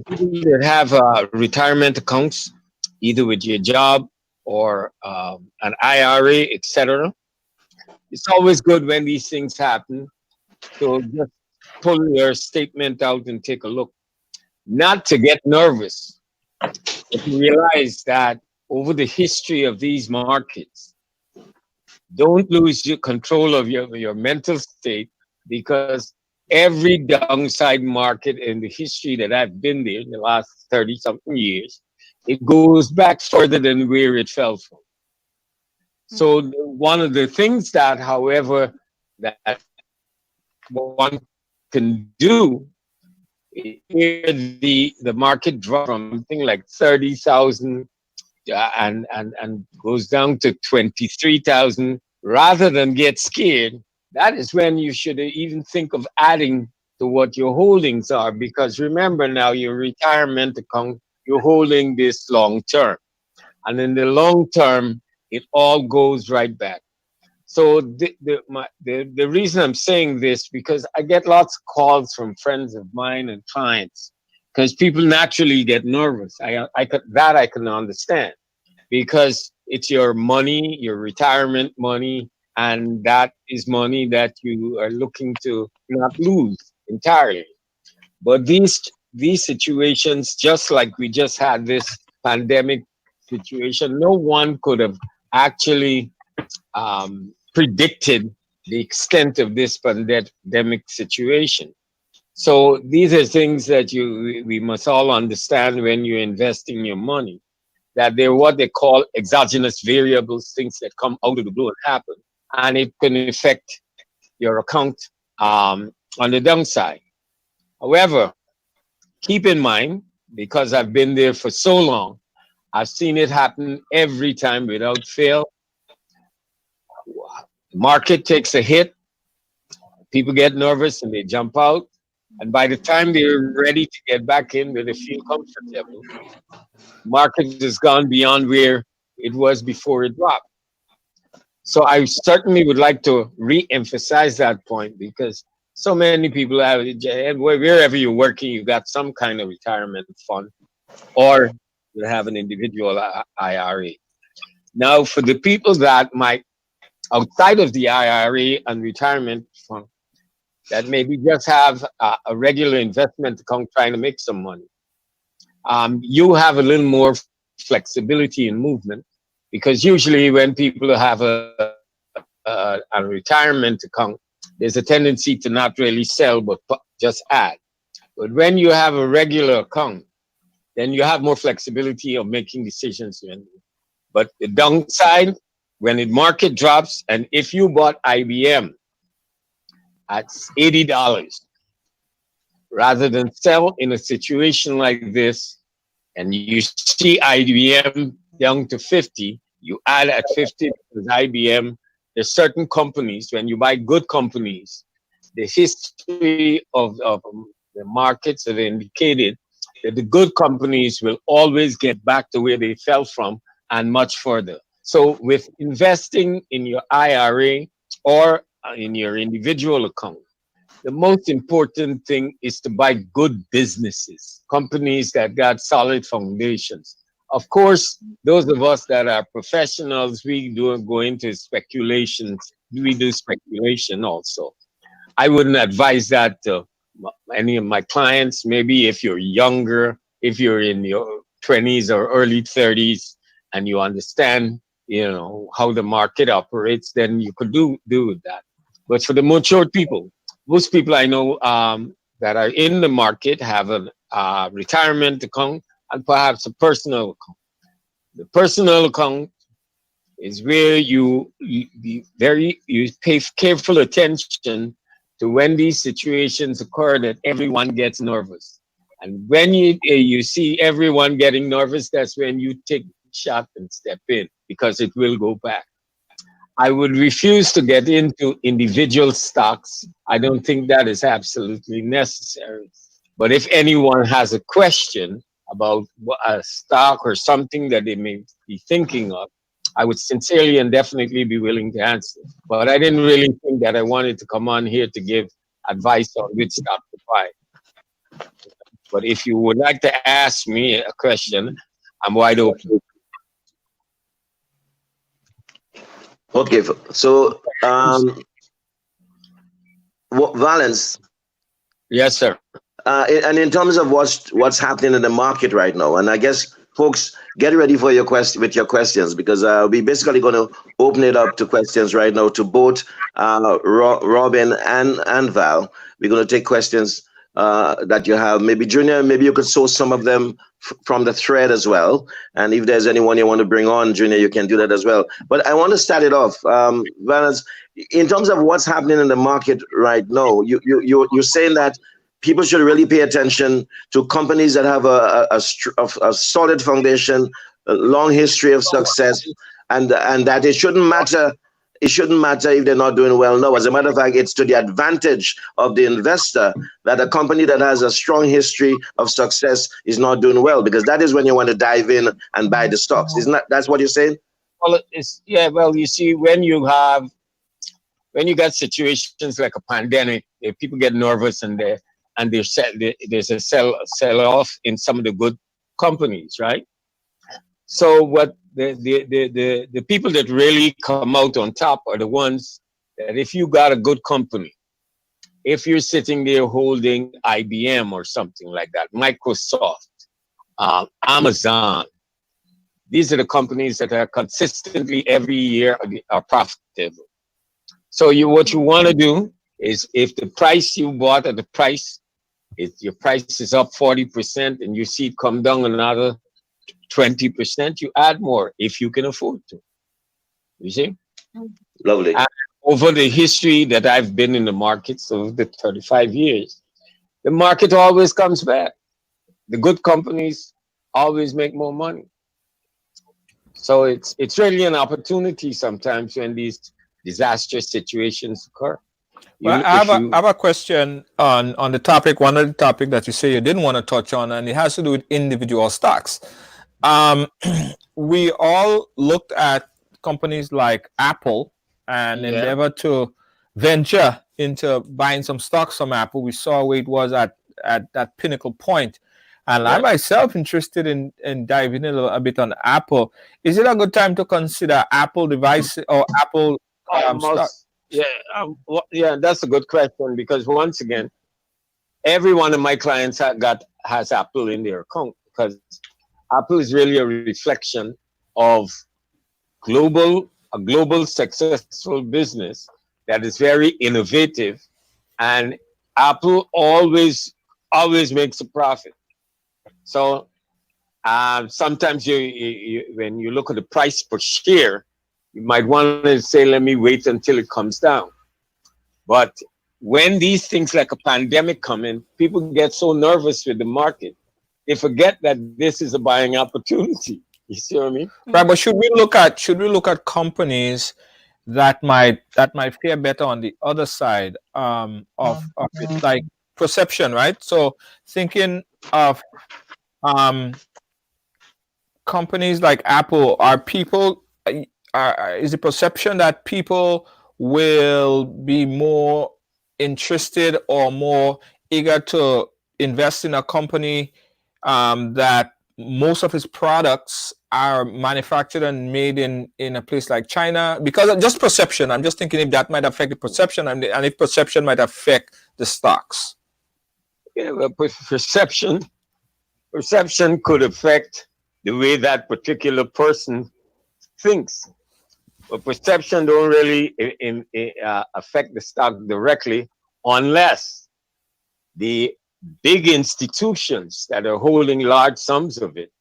people that have retirement accounts, either with your job or an IRA, etc. It's always good when these things happen. So just pull your statement out and take a look. Not to get nervous, but to realize that over the history of these markets, don't lose your control of your mental state, because every downside market in the history that I've been there in the last 30-something years, it goes back further than where it fell from. So one of the things that, however, that one can do, the market drops from something like 30,000 and goes down to 23,000, rather than get scared. That is when you should even think of adding to what your holdings are, because remember now, your retirement account, you're holding this long term, and in the long term, it all goes right back. So the reason I'm saying this, because I get lots of calls from friends of mine and clients, because people naturally get nervous. I can understand, because it's your money, your retirement money, and that is money that you are looking to not lose entirely. But these these situations, just like we just had this pandemic situation, no one could have actually predicted the extent of this pandemic situation. So these are things that we must all understand when you're investing your money, that they're what they call exogenous variables, things that come out of the blue and happen, and it can affect your account on the downside. However, keep in mind, because I've been there for so long, I've seen it happen every time without fail. The market takes a hit, people get nervous and they jump out. And by the time they're ready to get back in where they feel comfortable, market has gone beyond where it was before it dropped. So I certainly would like to re-emphasize that point, because so many people have, wherever you're working, you got some kind of retirement fund, or you have an individual IRA. Now, for the people that might, outside of the IRA and retirement fund, that maybe just have a regular investment account trying to make some money, you have a little more flexibility in movement, because usually when people have a retirement account, there's a tendency to not really sell, but just add. But when you have a regular account, then you have more flexibility of making decisions. But the downside, when the market drops, and if you bought IBM at $80, rather than sell in a situation like this, and you see IBM down to 50, you add at 50 because IBM, there's certain companies, when you buy good companies, the history of the markets have indicated that the good companies will always get back to where they fell from and much further. So with investing in your IRA or in your individual account, the most important thing is to buy good businesses, companies that got solid foundations. Of course, those of us that are professionals, we do go into speculations. We do speculation also. I wouldn't advise that to any of my clients. Maybe if you're younger, if you're in your 20s or early 30s, and you understand, how the market operates, then you could do that. But for the matured people, most people I know that are in the market have a retirement account and perhaps a personal account. The personal account is where you pay careful attention to when these situations occur that everyone gets nervous. And when you see everyone getting nervous, that's when you take a shot and step in, because it will go back. I would refuse to get into individual stocks. I don't think that is absolutely necessary. But if anyone has a question about a stock or something that they may be thinking of, I would sincerely and definitely be willing to answer. But I didn't really think that I wanted to come on here to give advice on which stock to buy. But if you would like to ask me a question, I'm wide open. Okay, so Valence. Yes, sir. And in terms of what's happening in the market right now, and I guess folks, get ready for your with your questions, because we're basically going to open it up to questions right now to both Robin and Val. We're going to take questions that you have. Maybe Junior, maybe you could source some of them from the thread as well. And if there's anyone you want to bring on, Junior, you can do that as well. But I want to start it off, Valence, in terms of what's happening in the market right now. You're saying that people should really pay attention to companies that have a solid foundation, a long history of success, and that it shouldn't matter. It shouldn't matter if they're not doing well now. As a matter of fact, it's to the advantage of the investor that a company that has a strong history of success is not doing well, because that is when you want to dive in and buy the stocks. Isn't that's what you're saying? Well, well, you see, when you got situations like a pandemic, people get nervous and there's a sell off in some of the good companies, right? So what the people that really come out on top are the ones that if you got a good company if you're sitting there holding IBM or something like that, Microsoft, Amazon, these are the companies that are consistently every year are profitable. So what you want to do is, if the price you bought at the price, if your price is up 40% and you see it come down another 20%, you add more if you can afford to. You see? Lovely. And over the history that I've been in the markets, over the 35 years, the market always comes back. The good companies always make more money. So it's really an opportunity sometimes when these disastrous situations occur. Well, I have a question on the topic. One of the topic that you say you didn't want to touch on, and it has to do with individual stocks. We all looked at companies like Apple and endeavor to venture into buying some stocks from Apple. We saw where it was at that pinnacle point. And I myself interested in diving in a bit on Apple. Is it a good time to consider Apple devices or Apple stock? Yeah, that's a good question, because once again, every one of my clients has Apple in their account, because Apple is really a reflection of a global successful business that is very innovative, and Apple always makes a profit. So sometimes when you look at the price per share, you might want to say, let me wait until it comes down. But when these things like a pandemic come in, people get so nervous with the market, they forget that this is a buying opportunity. You see what I mean? Right, but should we look at companies that might fare better on the other side of it, like perception, right? So thinking of companies like Apple, is the perception that people will be more interested or more eager to invest in a company that most of its products are manufactured and made in a place like China? Because of just perception, I'm just thinking if that might affect the perception, and if perception might affect the stocks. Yeah, well, perception could affect the way that particular person thinks. But perception don't really affect the stock directly, unless the big institutions that are holding large sums of it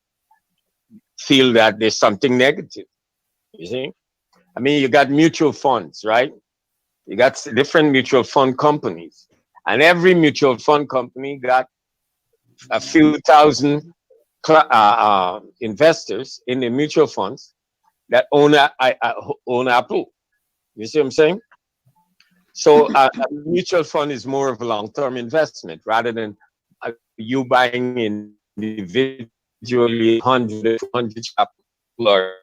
feel that there's something negative. You see? I mean, you got mutual funds, right? You got different mutual fund companies, and every mutual fund company got a few thousand investors in the mutual funds that own Apple. You see what I'm saying? So a mutual fund is more of a long-term investment rather than you buying individually 100 Apple, or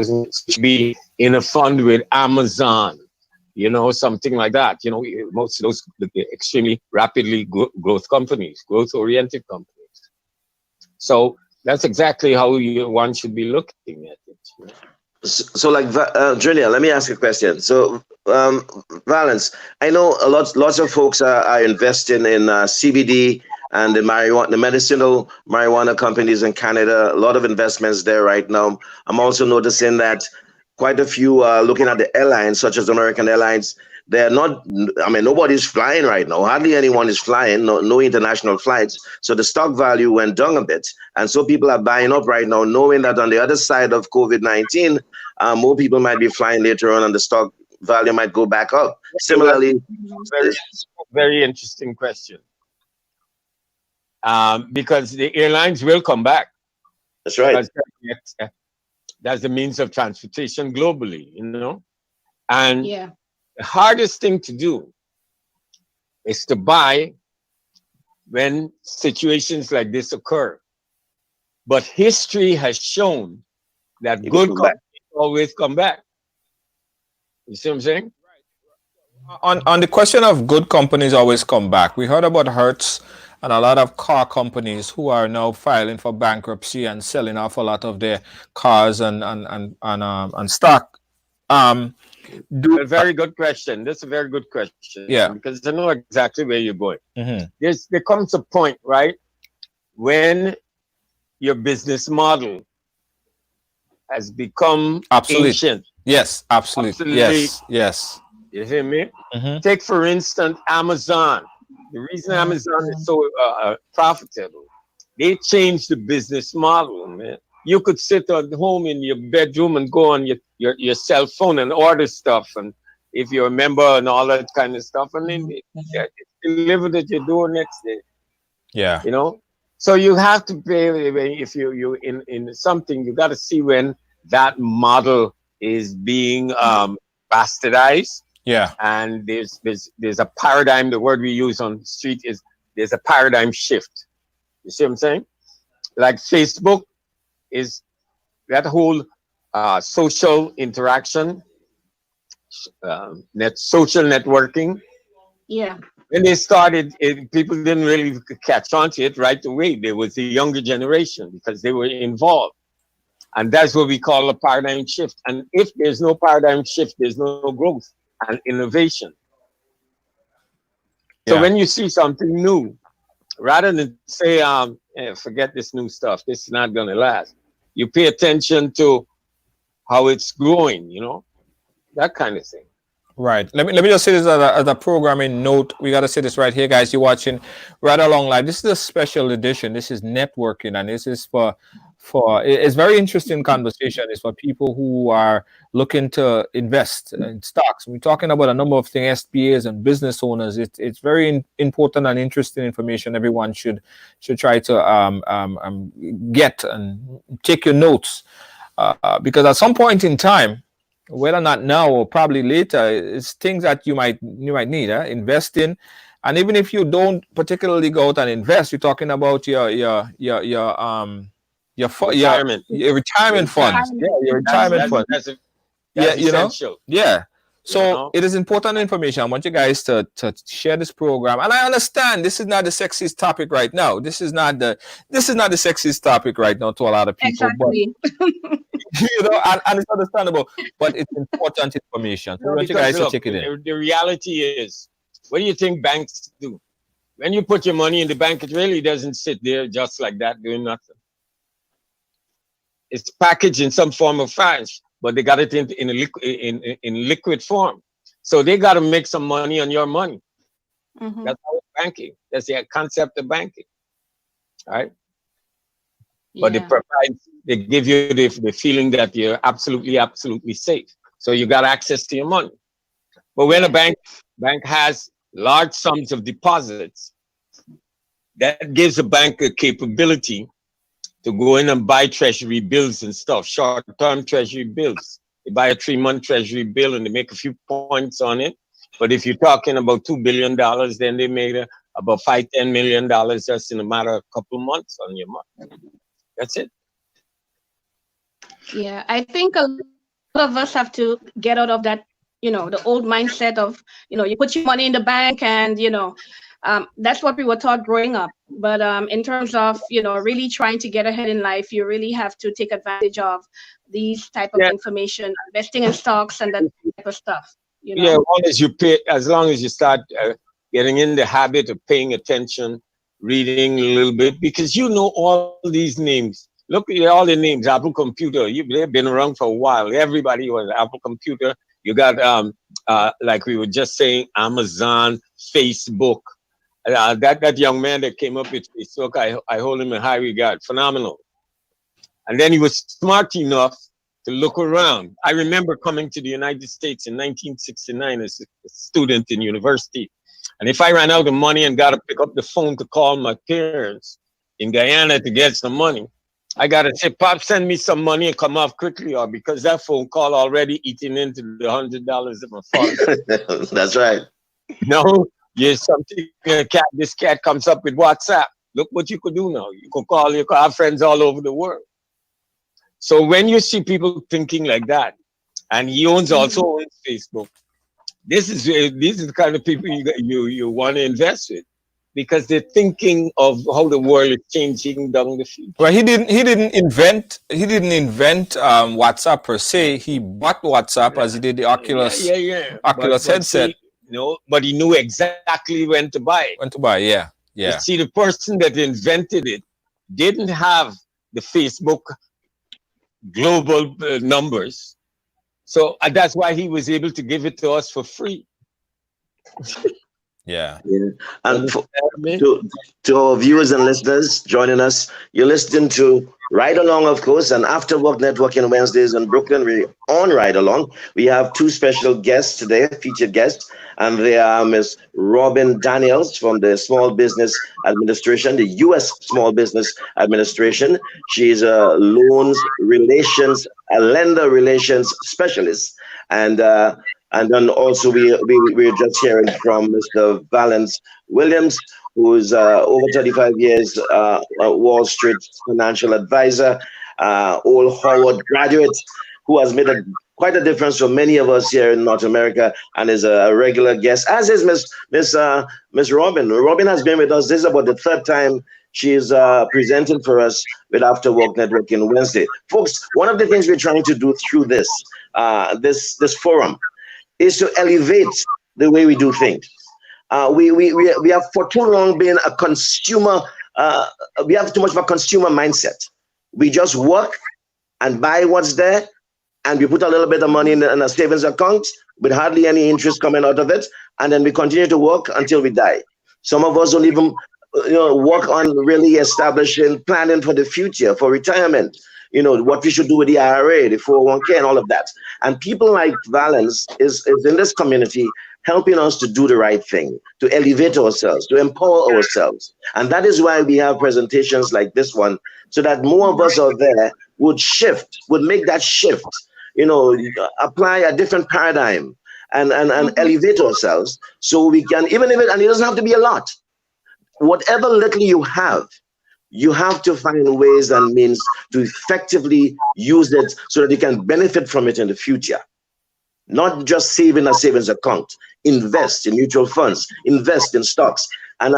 should be in a fund with Amazon, something like that. Most of those extremely rapidly growth companies, growth-oriented companies. So that's exactly how one should be looking at it. So like, Julia, let me ask you a question. So, Valence, I know lots of folks are investing in CBD and the medicinal marijuana companies in Canada. A lot of investments there right now. I'm also noticing that quite a few are looking at the airlines, such as American Airlines. They're not, nobody's flying right now. Hardly anyone is flying, no international flights. So the stock value went down a bit. And so people are buying up right now, knowing that on the other side of COVID-19, more people might be flying later on and the stock value might go back up. Similarly. Very interesting question. Because the airlines will come back. That's right. That's the means of transportation globally, And the hardest thing to do is to buy when situations like this occur. But history has shown that good companies always come back. You see what I'm saying? On the question of good companies always come back, we heard about Hertz and a lot of car companies who are now filing for bankruptcy and selling off a lot of their cars and stock. A very good question. That's a very good question. Yeah. Because I know exactly where you're going. Mm-hmm. There comes a point, right, when your business model has become Absolutely. ancient. Yes, absolutely. Yes, yes. You hear me? Mm-hmm. Take, for instance, Amazon. The reason Amazon is so profitable, they changed the business model, man. You could sit at home in your bedroom and go on your cell phone and order stuff, and if you're a member and all that kind of stuff, and then it's delivered at your door next day. Yeah. You know, so you have to pay if you in something. You got to see when that model is being bastardized. Yeah. And there's a paradigm. The word we use on the street is there's a paradigm shift. You see what I'm saying? Like Facebook is that whole social interaction, social networking. Yeah. When they started, people didn't really catch on to it right away. There was the younger generation because they were involved. And that's what we call a paradigm shift. And if there's no paradigm shift, there's no growth and innovation. So when you see something new, rather than say, forget this new stuff, this is not going to last, you pay attention to how it's growing, you know, that kind of thing. Right. Let me just say this as a programming note. We got to say this right here, guys. You're watching Ride Along Live. This is a special edition. This is networking, and this is for it's very interesting conversation. It's for people who are looking to invest in stocks. We're talking about a number of things, SBAs and business owners. It's very important and interesting information. Everyone should try to get and take your notes because at some point in time, whether or not now or probably later, it's things that you might need. Invest in, and even if you don't particularly go out and invest, you're talking about your retirement funds. Yeah, your retirement funds. That's essential. Yeah. So it is important information. I want you guys to share this program. And I understand this is not the sexiest topic right now. This is not the sexiest topic right now to a lot of people. Exactly. But, and it's understandable, but it's important information. So I want you guys to check it in. The reality is, what do you think banks do? When you put your money in the bank, it really doesn't sit there just like that doing nothing. It's packaged in some form of finance, but they got it in liquid form. So they got to make some money on your money. Mm-hmm. That's how it's banking. That's the concept of banking. All right. Yeah. But they give you the feeling that you're absolutely safe. So you got access to your money. But when a bank has large sums of deposits, that gives a bank a capability to go in and buy treasury bills and stuff, short-term treasury bills. They buy a 3-month treasury bill and they make a few points on it. But if you're talking about $2 billion, then they made about $5-10 million just in a matter of a couple of months on your money. That's it. Yeah, I think a lot of us have to get out of that, the old mindset of, you put your money in the bank and, that's what we were taught growing up. But in terms of, really trying to get ahead in life, you really have to take advantage of these type of information, investing in stocks and that type of stuff. Yeah, as long as you start getting in the habit of paying attention, reading a little bit, because all these names. Look at all the names. Apple Computer, they've been around for a while. Everybody was Apple Computer. You got like we were just saying, Amazon, Facebook. That young man that came up with Facebook, I hold him in high regard. Phenomenal. And then he was smart enough to look around. I remember coming to the United States in 1969 as a student in university. And if I ran out of money and got to pick up the phone to call my parents in Guyana to get some money, I got to say, Pop, send me some money and come off quickly, or because that phone call already eating into the $100 of my father. That's right. No, this cat comes up with WhatsApp. Look what you could do now. You could call your friends all over the world. So when you see people thinking like that, and he also owns Facebook, this is the kind of people you want to invest with. because they're thinking of how the world is changing down the future. Well, he didn't invent WhatsApp per se. He bought WhatsApp as he did the Oculus But headset. see, but he knew exactly when to buy it. When to buy, yeah. You see, the person that invented it didn't have the Facebook global numbers, so that's why he was able to give it to us for free. Yeah. And to our viewers and listeners joining us, you're listening to Ride Along, of course, and After Work Networking Wednesdays in Brooklyn. We're on Ride Along. We have two special guests today, featured guests, and they are Ms. Robin Daniels from the Small Business Administration, the U.S. Small Business Administration. She's a lender relations specialist, and then also we're just hearing from Mr. Valence Williams, who's over 35 years a Wall Street financial advisor, old Howard graduate, who has made quite a difference for many of us here in North America, and is a regular guest, as is Miss Robin. Robin has been with us. This is about the third time she's presenting for us with After Work Networking Wednesday. Folks, one of the things we're trying to do through this forum is to elevate the way we do things. We have for too long been a consumer. We have too much of a consumer mindset. We just work and buy what's there, and we put a little bit of money in a savings account with hardly any interest coming out of it, and then we continue to work until we die. Some of us don't even work on really establishing, planning for the future, for retirement. What we should do with the IRA, the 401k, and all of that. And people like Valence is in this community helping us to do the right thing, to elevate ourselves, to empower ourselves. And that is why we have presentations like this one, so that more of us out there would make that shift, apply a different paradigm and elevate ourselves, so we can, and it doesn't have to be a lot. Whatever little you have to find ways and means to effectively use it so that you can benefit from it in the future. Not just save in a savings account. Invest in mutual funds. Invest in stocks. And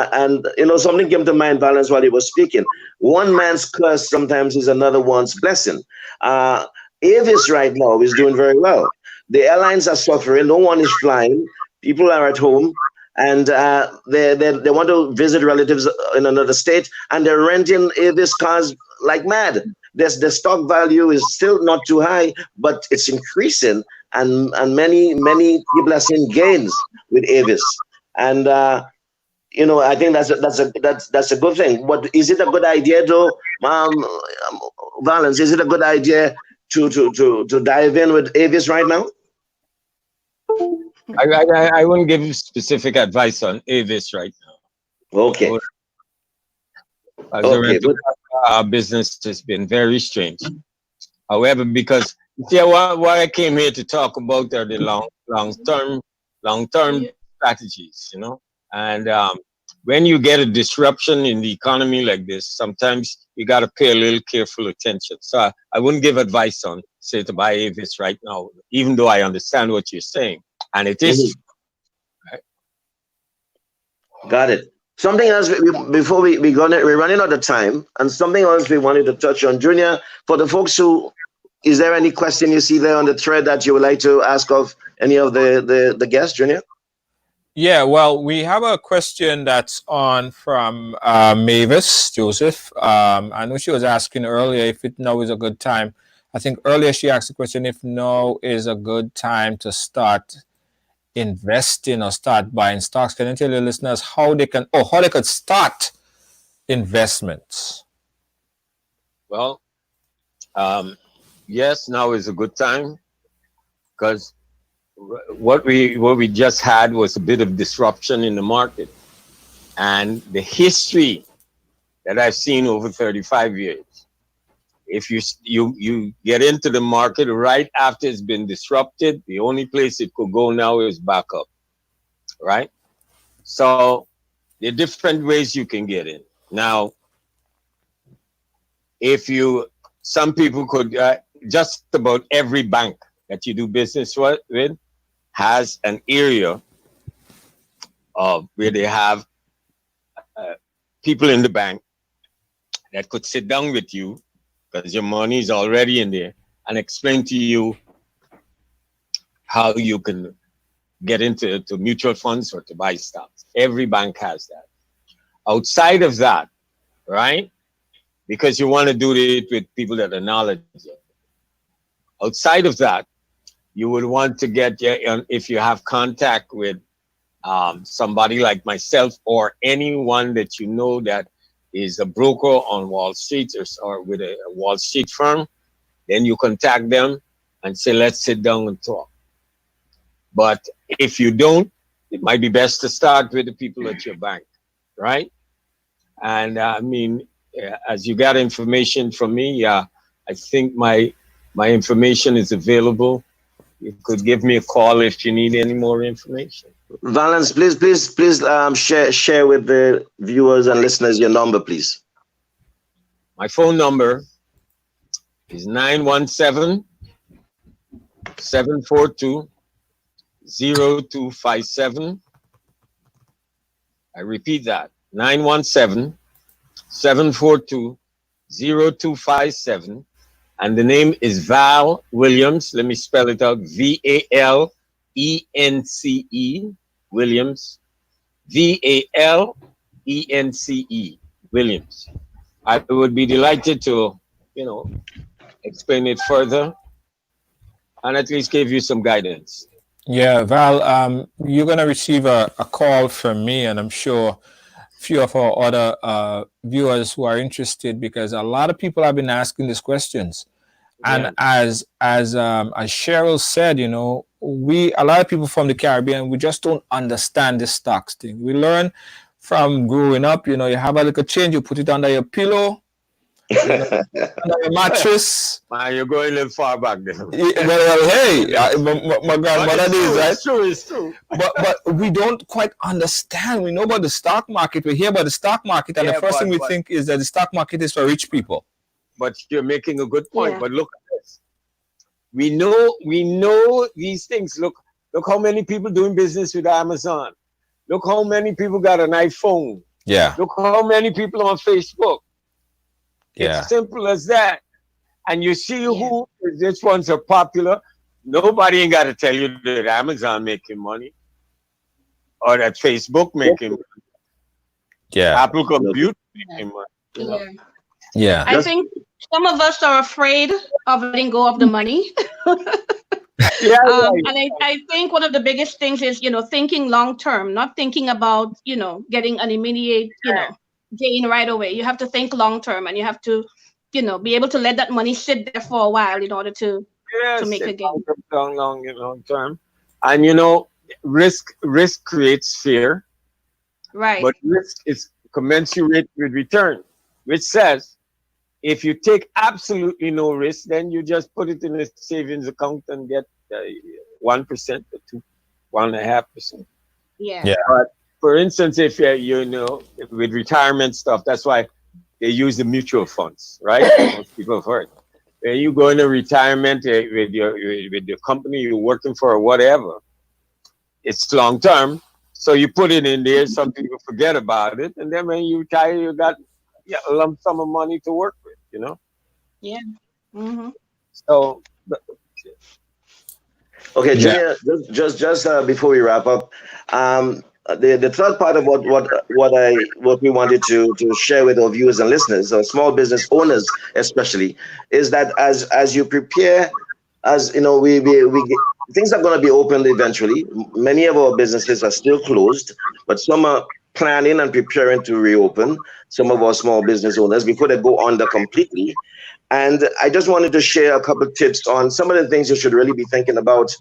something came to mind, Valence, while he was speaking. One man's curse sometimes is another one's blessing. Avis right now is doing very well. The airlines are suffering. No one is flying. People are at home. And they want to visit relatives in another state, and they're renting Avis cars like mad. The stock value is still not too high, but it's increasing, and many people are seeing gains with Avis. And I think that's a good thing. But is it a good idea, though, Valence? Is it a good idea to dive in with Avis right now? I won't give you specific advice on Avis right now. Okay. Our business has been very strange. However, because what I came here to talk about are the long-term strategies, And when you get a disruption in the economy like this, sometimes you got to pay a little careful attention. So I wouldn't give advice on, say, to buy Avis right now, even though I understand what you're saying. And it is. Right? Got it. Something else before we're running out of time, and something else we wanted to touch on, Junior. For the folks is there any question you see there on the thread that you would like to ask of any of the guests, Junior? Yeah, well, we have a question that's on from Mavis Joseph. I know she was asking earlier if now is a good time. I think earlier she asked the question if now is a good time to start investing or start buying stocks. Can you tell your listeners how they could start investments? Well, yes, now is a good time, because what we just had was a bit of disruption in the market, and the history that I've seen over 35 years. If you get into the market right after it's been disrupted, the only place it could go now is back up, right? So there are different ways you can get in. Now, some people could, just about every bank that you do business with has an area where they have people in the bank that could sit down with you, because your money is already in there, and explain to you how you can get into mutual funds or to buy stocks. Every bank has that. Outside of that, right? Because you want to do it with people that are knowledgeable. Outside of that, you would want to get, if you have contact with somebody like myself or anyone that you know that is a broker on Wall Street or with a Wall Street firm, then you contact them and say, let's sit down and talk. But if you don't, it might be best to start with the people at your bank, right? And I mean, as you got information from me, I think my information is available. You could give me a call if you need any more information. Valence, please share with the viewers and listeners your number, please. My phone number is 917-742-0257. I repeat that, 917-742-0257. And the name is Val Williams. Let me spell it out. VALENCE Williams. VALENCE Williams. I would be delighted to, explain it further and at least give you some guidance. Yeah, Val, you're going to receive a call from me, and I'm sure a few of our other viewers who are interested, because a lot of people have been asking these questions. And as Cheryl said, a lot of people from the Caribbean, we just don't understand the stocks thing. We learn from growing up, you have a little change, you put it under your pillow, under your mattress. Man, you're going a little far back there. Well, hey, my grandmother did, right? It's true. But we don't quite understand. We know about the stock market. We hear about the stock market, and the first thing we think is that the stock market is for rich people. But you're making a good point. Yeah. But look at this. We know these things. Look how many people doing business with Amazon. Look how many people got an iPhone. Yeah. Look how many people on Facebook. Yeah. It's simple as that. And you see who which ones are popular. Nobody ain't got to tell you that Amazon making money or that Facebook making money. Yeah. Apple Computer making money. Yeah. I think some of us are afraid of letting go of the money. And I think one of the biggest things is, thinking long term, not thinking about, getting an immediate, gain right away. You have to think long term, and you have to, be able to let that money sit there for a while in order to make a gain. Long term. And, risk creates fear. Right. But risk is commensurate with return, which says, if you take absolutely no risk, then you just put it in a savings account and get 1% or 1.5%. Yeah. But for instance, if with retirement stuff, that's why they use the mutual funds, right? Most people have heard. When you go into retirement with your company you're working for or whatever, it's long term. So you put it in there. Some people forget about it, and then when you retire, you got a lump sum of money to work with, Yeah. Mm-hmm. So. Okay, Junior, just before we wrap up, the third part of what we wanted to share with our viewers and listeners, or small business owners especially, is that as you prepare, we things are going to be opened eventually. Many of our businesses are still closed, but some are planning and preparing to reopen. Some of our small business owners before they go under completely. And I just wanted to share a couple of tips on some of the things you should really be thinking about,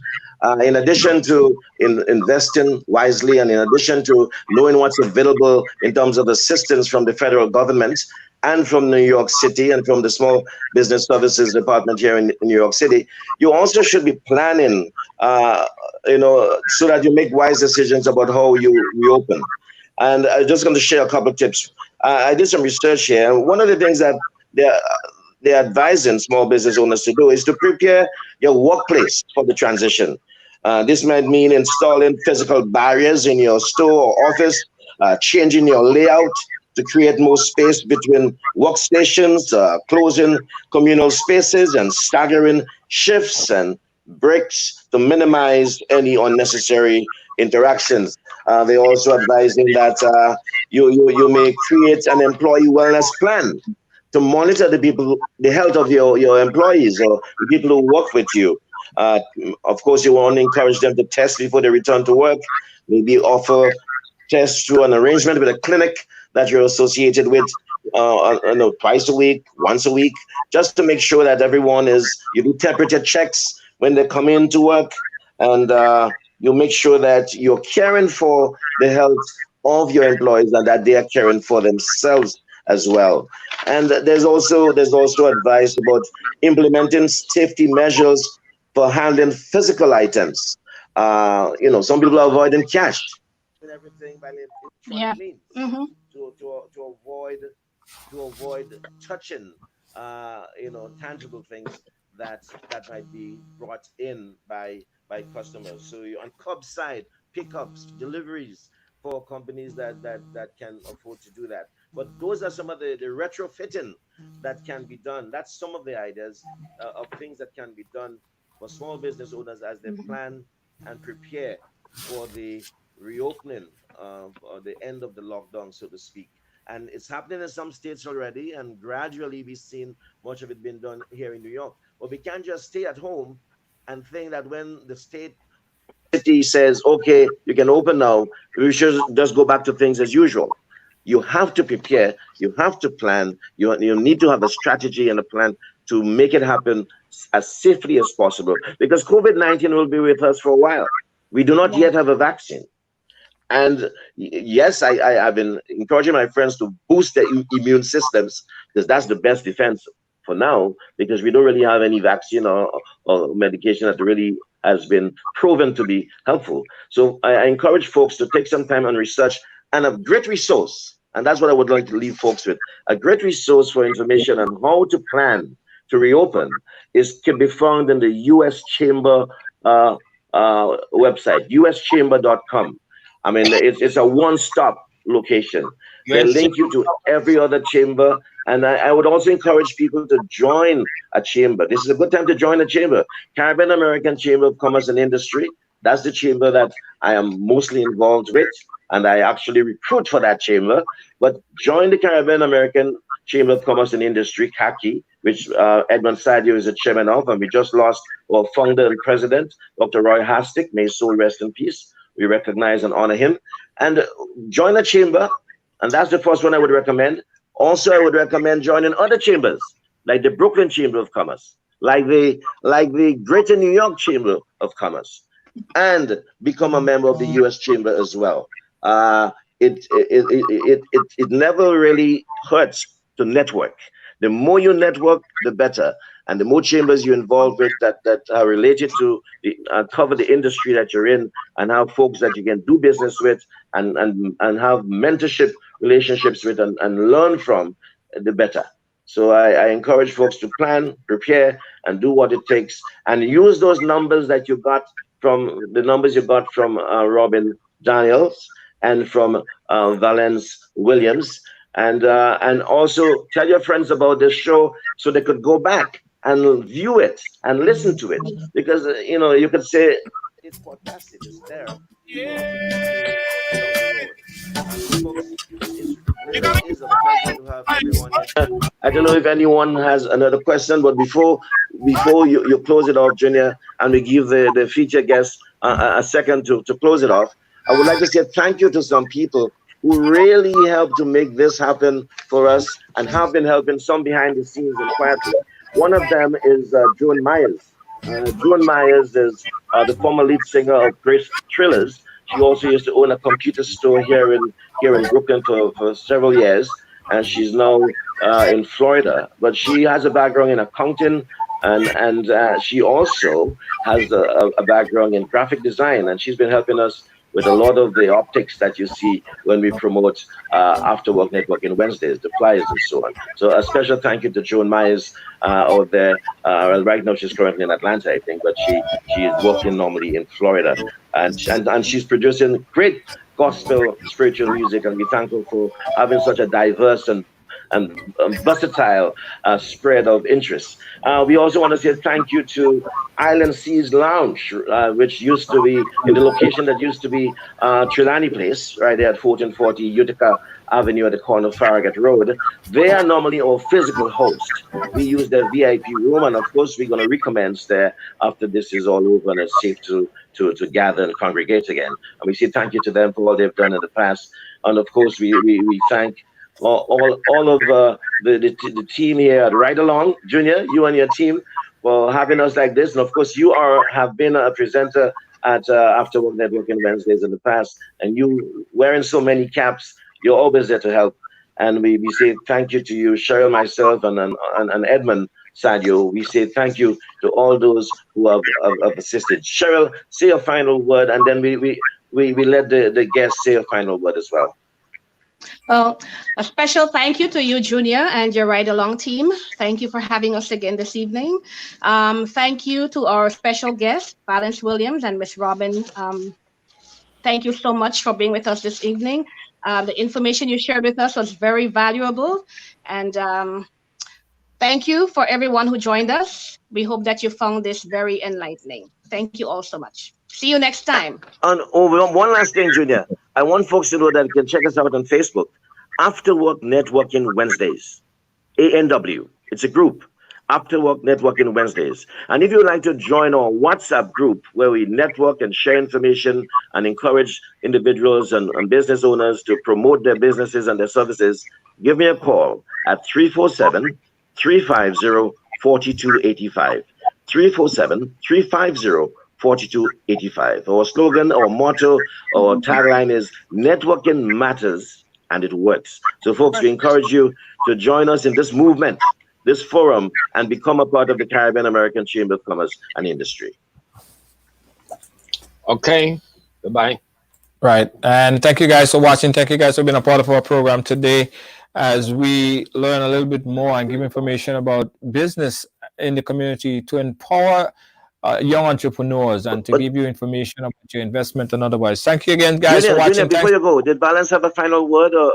in addition to investing wisely, and in addition to knowing what's available in terms of assistance from the federal government and from New York City and from the Small Business Services Department here in New York City. You also should be planning, so that you make wise decisions about how you reopen. And I'm just going to share a couple of tips. I did some research here, and one of the things that they're advising small business owners to do is to prepare your workplace for the transition. This might mean installing physical barriers in your store or office, changing your layout to create more space between workstations, closing communal spaces, and staggering shifts and breaks to minimize any unnecessary interactions. They're also advising that you may create an employee wellness plan to monitor the health of your employees or the people who work with you. Of course, you want to encourage them to test before they return to work. Maybe offer tests through an arrangement with a clinic that you're associated with, twice a week, once a week, just to make sure that you do temperature checks when they come into work, and you make sure that you're caring for the health of your employees and that they are caring for themselves as well. And there's also advice about implementing safety measures for handling physical items. Some people are avoiding cash and everything by electronic means to avoid touching tangible things that might be brought in by customers. So on curbside pickups, deliveries for companies that can afford to do that. But those are some of the retrofitting that can be done. That's some of the ideas of things that can be done for small business owners as they plan and prepare for the reopening or the end of the lockdown, so to speak. And it's happening in some states already, and gradually we've seen much of it being done here in New York. But we can't just stay at home and think that when the city says, okay, you can open now, we should just go back to things as usual. You have to prepare, you have to plan, you need to have a strategy and a plan to make it happen as safely as possible, because COVID-19 will be with us for a while. We do not yet have a vaccine. And yes, I've been encouraging my friends to boost their immune systems, because that's the best defense for now, because we don't really have any vaccine or medication that really has been proven to be helpful. So I encourage folks to take some time and research, and a great resource, and that's what I would like to leave folks with, a great resource for information on how to plan to reopen can be found in the U.S. Chamber website, uschamber.com. I mean, it's a one-stop location. They link you to every other chamber. And I would also encourage people to join a chamber. This is a good time to join a chamber. Caribbean American Chamber of Commerce and Industry. That's the chamber that I am mostly involved with, and I actually recruit for that chamber. But join the Caribbean American Chamber of Commerce and Industry, CACI, which Edmund Sadio is the chairman of, and we just lost our founder and president, Dr. Roy Hastick. May his soul rest in peace. We recognize and honor him. And join a chamber, and that's the first one I would recommend. Also, I would recommend joining other chambers, like the Brooklyn Chamber of Commerce, like the Greater New York Chamber of Commerce, and become a member of the U.S. Chamber as well. It never really hurts to network. The more you network, the better. And the more chambers you involve with that are related to cover the industry that you're in, and have folks that you can do business with and have mentorship relationships with and learn from, the better. So I encourage folks to plan, prepare, and do what it takes, and use those numbers that you got from Robin Daniels and from Valence Williams, and also tell your friends about this show so they could go back and view it and listen to it, because you could say it's fantastic, it's there. It is a pleasure to have everyone here. I don't know if anyone has another question, but before you close it off, Junior, and we give the feature guest a second to close it off, I would like to say thank you to some people who really helped to make this happen for us and have been helping some behind the scenes and quietly. One of them is Joan Myers. Joan Myers is the former lead singer of Grace Trillers. She also used to own a computer store here in Brooklyn for several years, and she's now in Florida. But she has a background in accounting, and she also has a background in graphic design, and she's been helping us with a lot of the optics that you see when we promote After Work Networking Wednesdays, the flyers and so on. So a special thank you to Joan Myers out there. Right now she's currently in Atlanta, I think, but she is working normally in Florida, and she's producing great gospel spiritual music, and we're thankful for having such a diverse and versatile spread of interests. We also want to say thank you to Island Seas Lounge, which used to be in the location that used to be Trelawney Place, right there at 1440 Utica Avenue at the corner of Farragut Road. They are normally our physical host. We use their VIP room, and of course we're going to recommence there after this is all over and it's safe to gather and congregate again. And we say thank you to them for all they've done in the past. And of course we thank all of the team here at RIdealong, Junior, you and your team, for having us like this. And of course, you have been a presenter at After Work Networking Wednesdays in the past, and you wearing so many caps, you're always there to help. And we say thank you to you, Cheryl, myself, and Edmund Sadio. We say thank you to all those who have assisted. Cheryl, say a final word, and then we let the guests say a final word as well. Well, a special thank you to you, Junior, and your RIdealong team. Thank you for having us again this evening. Thank you to our special guests, Valence Williams and Miss Robin. Thank you so much for being with us this evening. The information you shared with us was very valuable. And thank you for everyone who joined us. We hope that you found this very enlightening. Thank you all so much. See you next time. And one last thing, Junior. I want folks to know that you can check us out on Facebook. After Work Networking Wednesdays. ANW. It's a group. After Work Networking Wednesdays. And if you'd like to join our WhatsApp group where we network and share information and encourage individuals and business owners to promote their businesses and their services, give me a call at 347-350-4285. 347-350-4285. Our slogan, our motto, our tagline is networking matters and it works. So folks, we encourage you to join us in this movement, this forum, and become a part of the Caribbean American Chamber of Commerce and Industry. Okay, goodbye. Right, and thank you guys for watching. Thank you guys for being a part of our program today as we learn a little bit more and give information about business in the community to empower young entrepreneurs and to give you information about your investment and otherwise. Thank you again, guys, for watching. Before you go, did Valence have a final word? Or?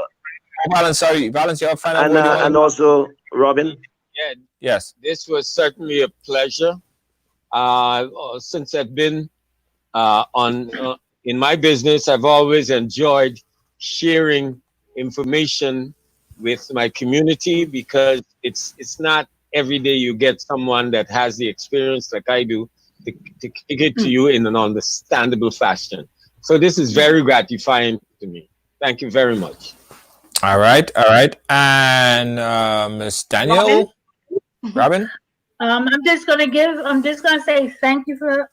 Valence, you have a final word? And also, Robin? Yeah. Yes. This was certainly a pleasure. Since I've been in my business, I've always enjoyed sharing information with my community because it's not every day you get someone that has the experience like I do to kick it to you in an understandable fashion. So this is very gratifying to me. Thank you very much. All right. And Miss Daniel, Robin? I'm just gonna say thank you for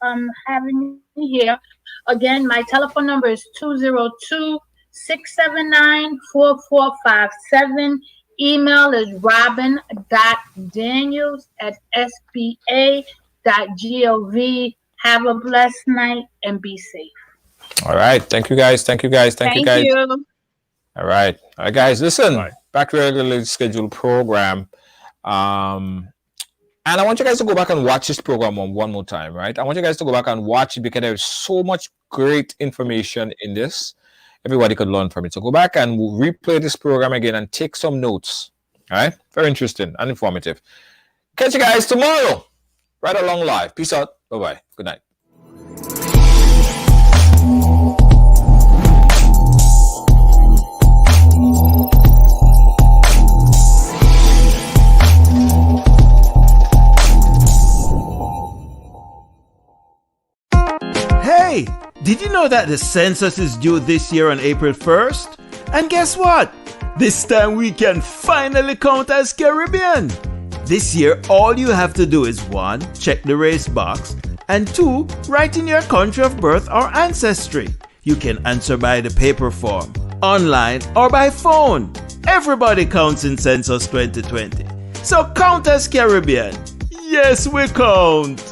having me here. Again, my telephone number is 202-679-4457. Email is robin.daniels@sba.gov. Have a blessed night and be safe. All right. Thank you guys. Thank you guys. All right, guys, listen, back to regularly scheduled program. And I want you guys to go back and watch this program one more time, right? I want you guys to go back and watch it because there's so much great information in this. Everybody could learn from it. So go back and replay this program again and take some notes. All right? Very interesting and informative. Catch you guys tomorrow. RIdealong Live. Peace out. Bye-bye. Good night. Hey, did you know that the census is due this year on April 1st? And guess what? This time we can finally count as Caribbean. This year, all you have to do is 1. Check the race box, and 2. Write in your country of birth or ancestry. You can answer by the paper form, online, or by phone. Everybody counts in Census 2020. So count as Caribbean. Yes, we count.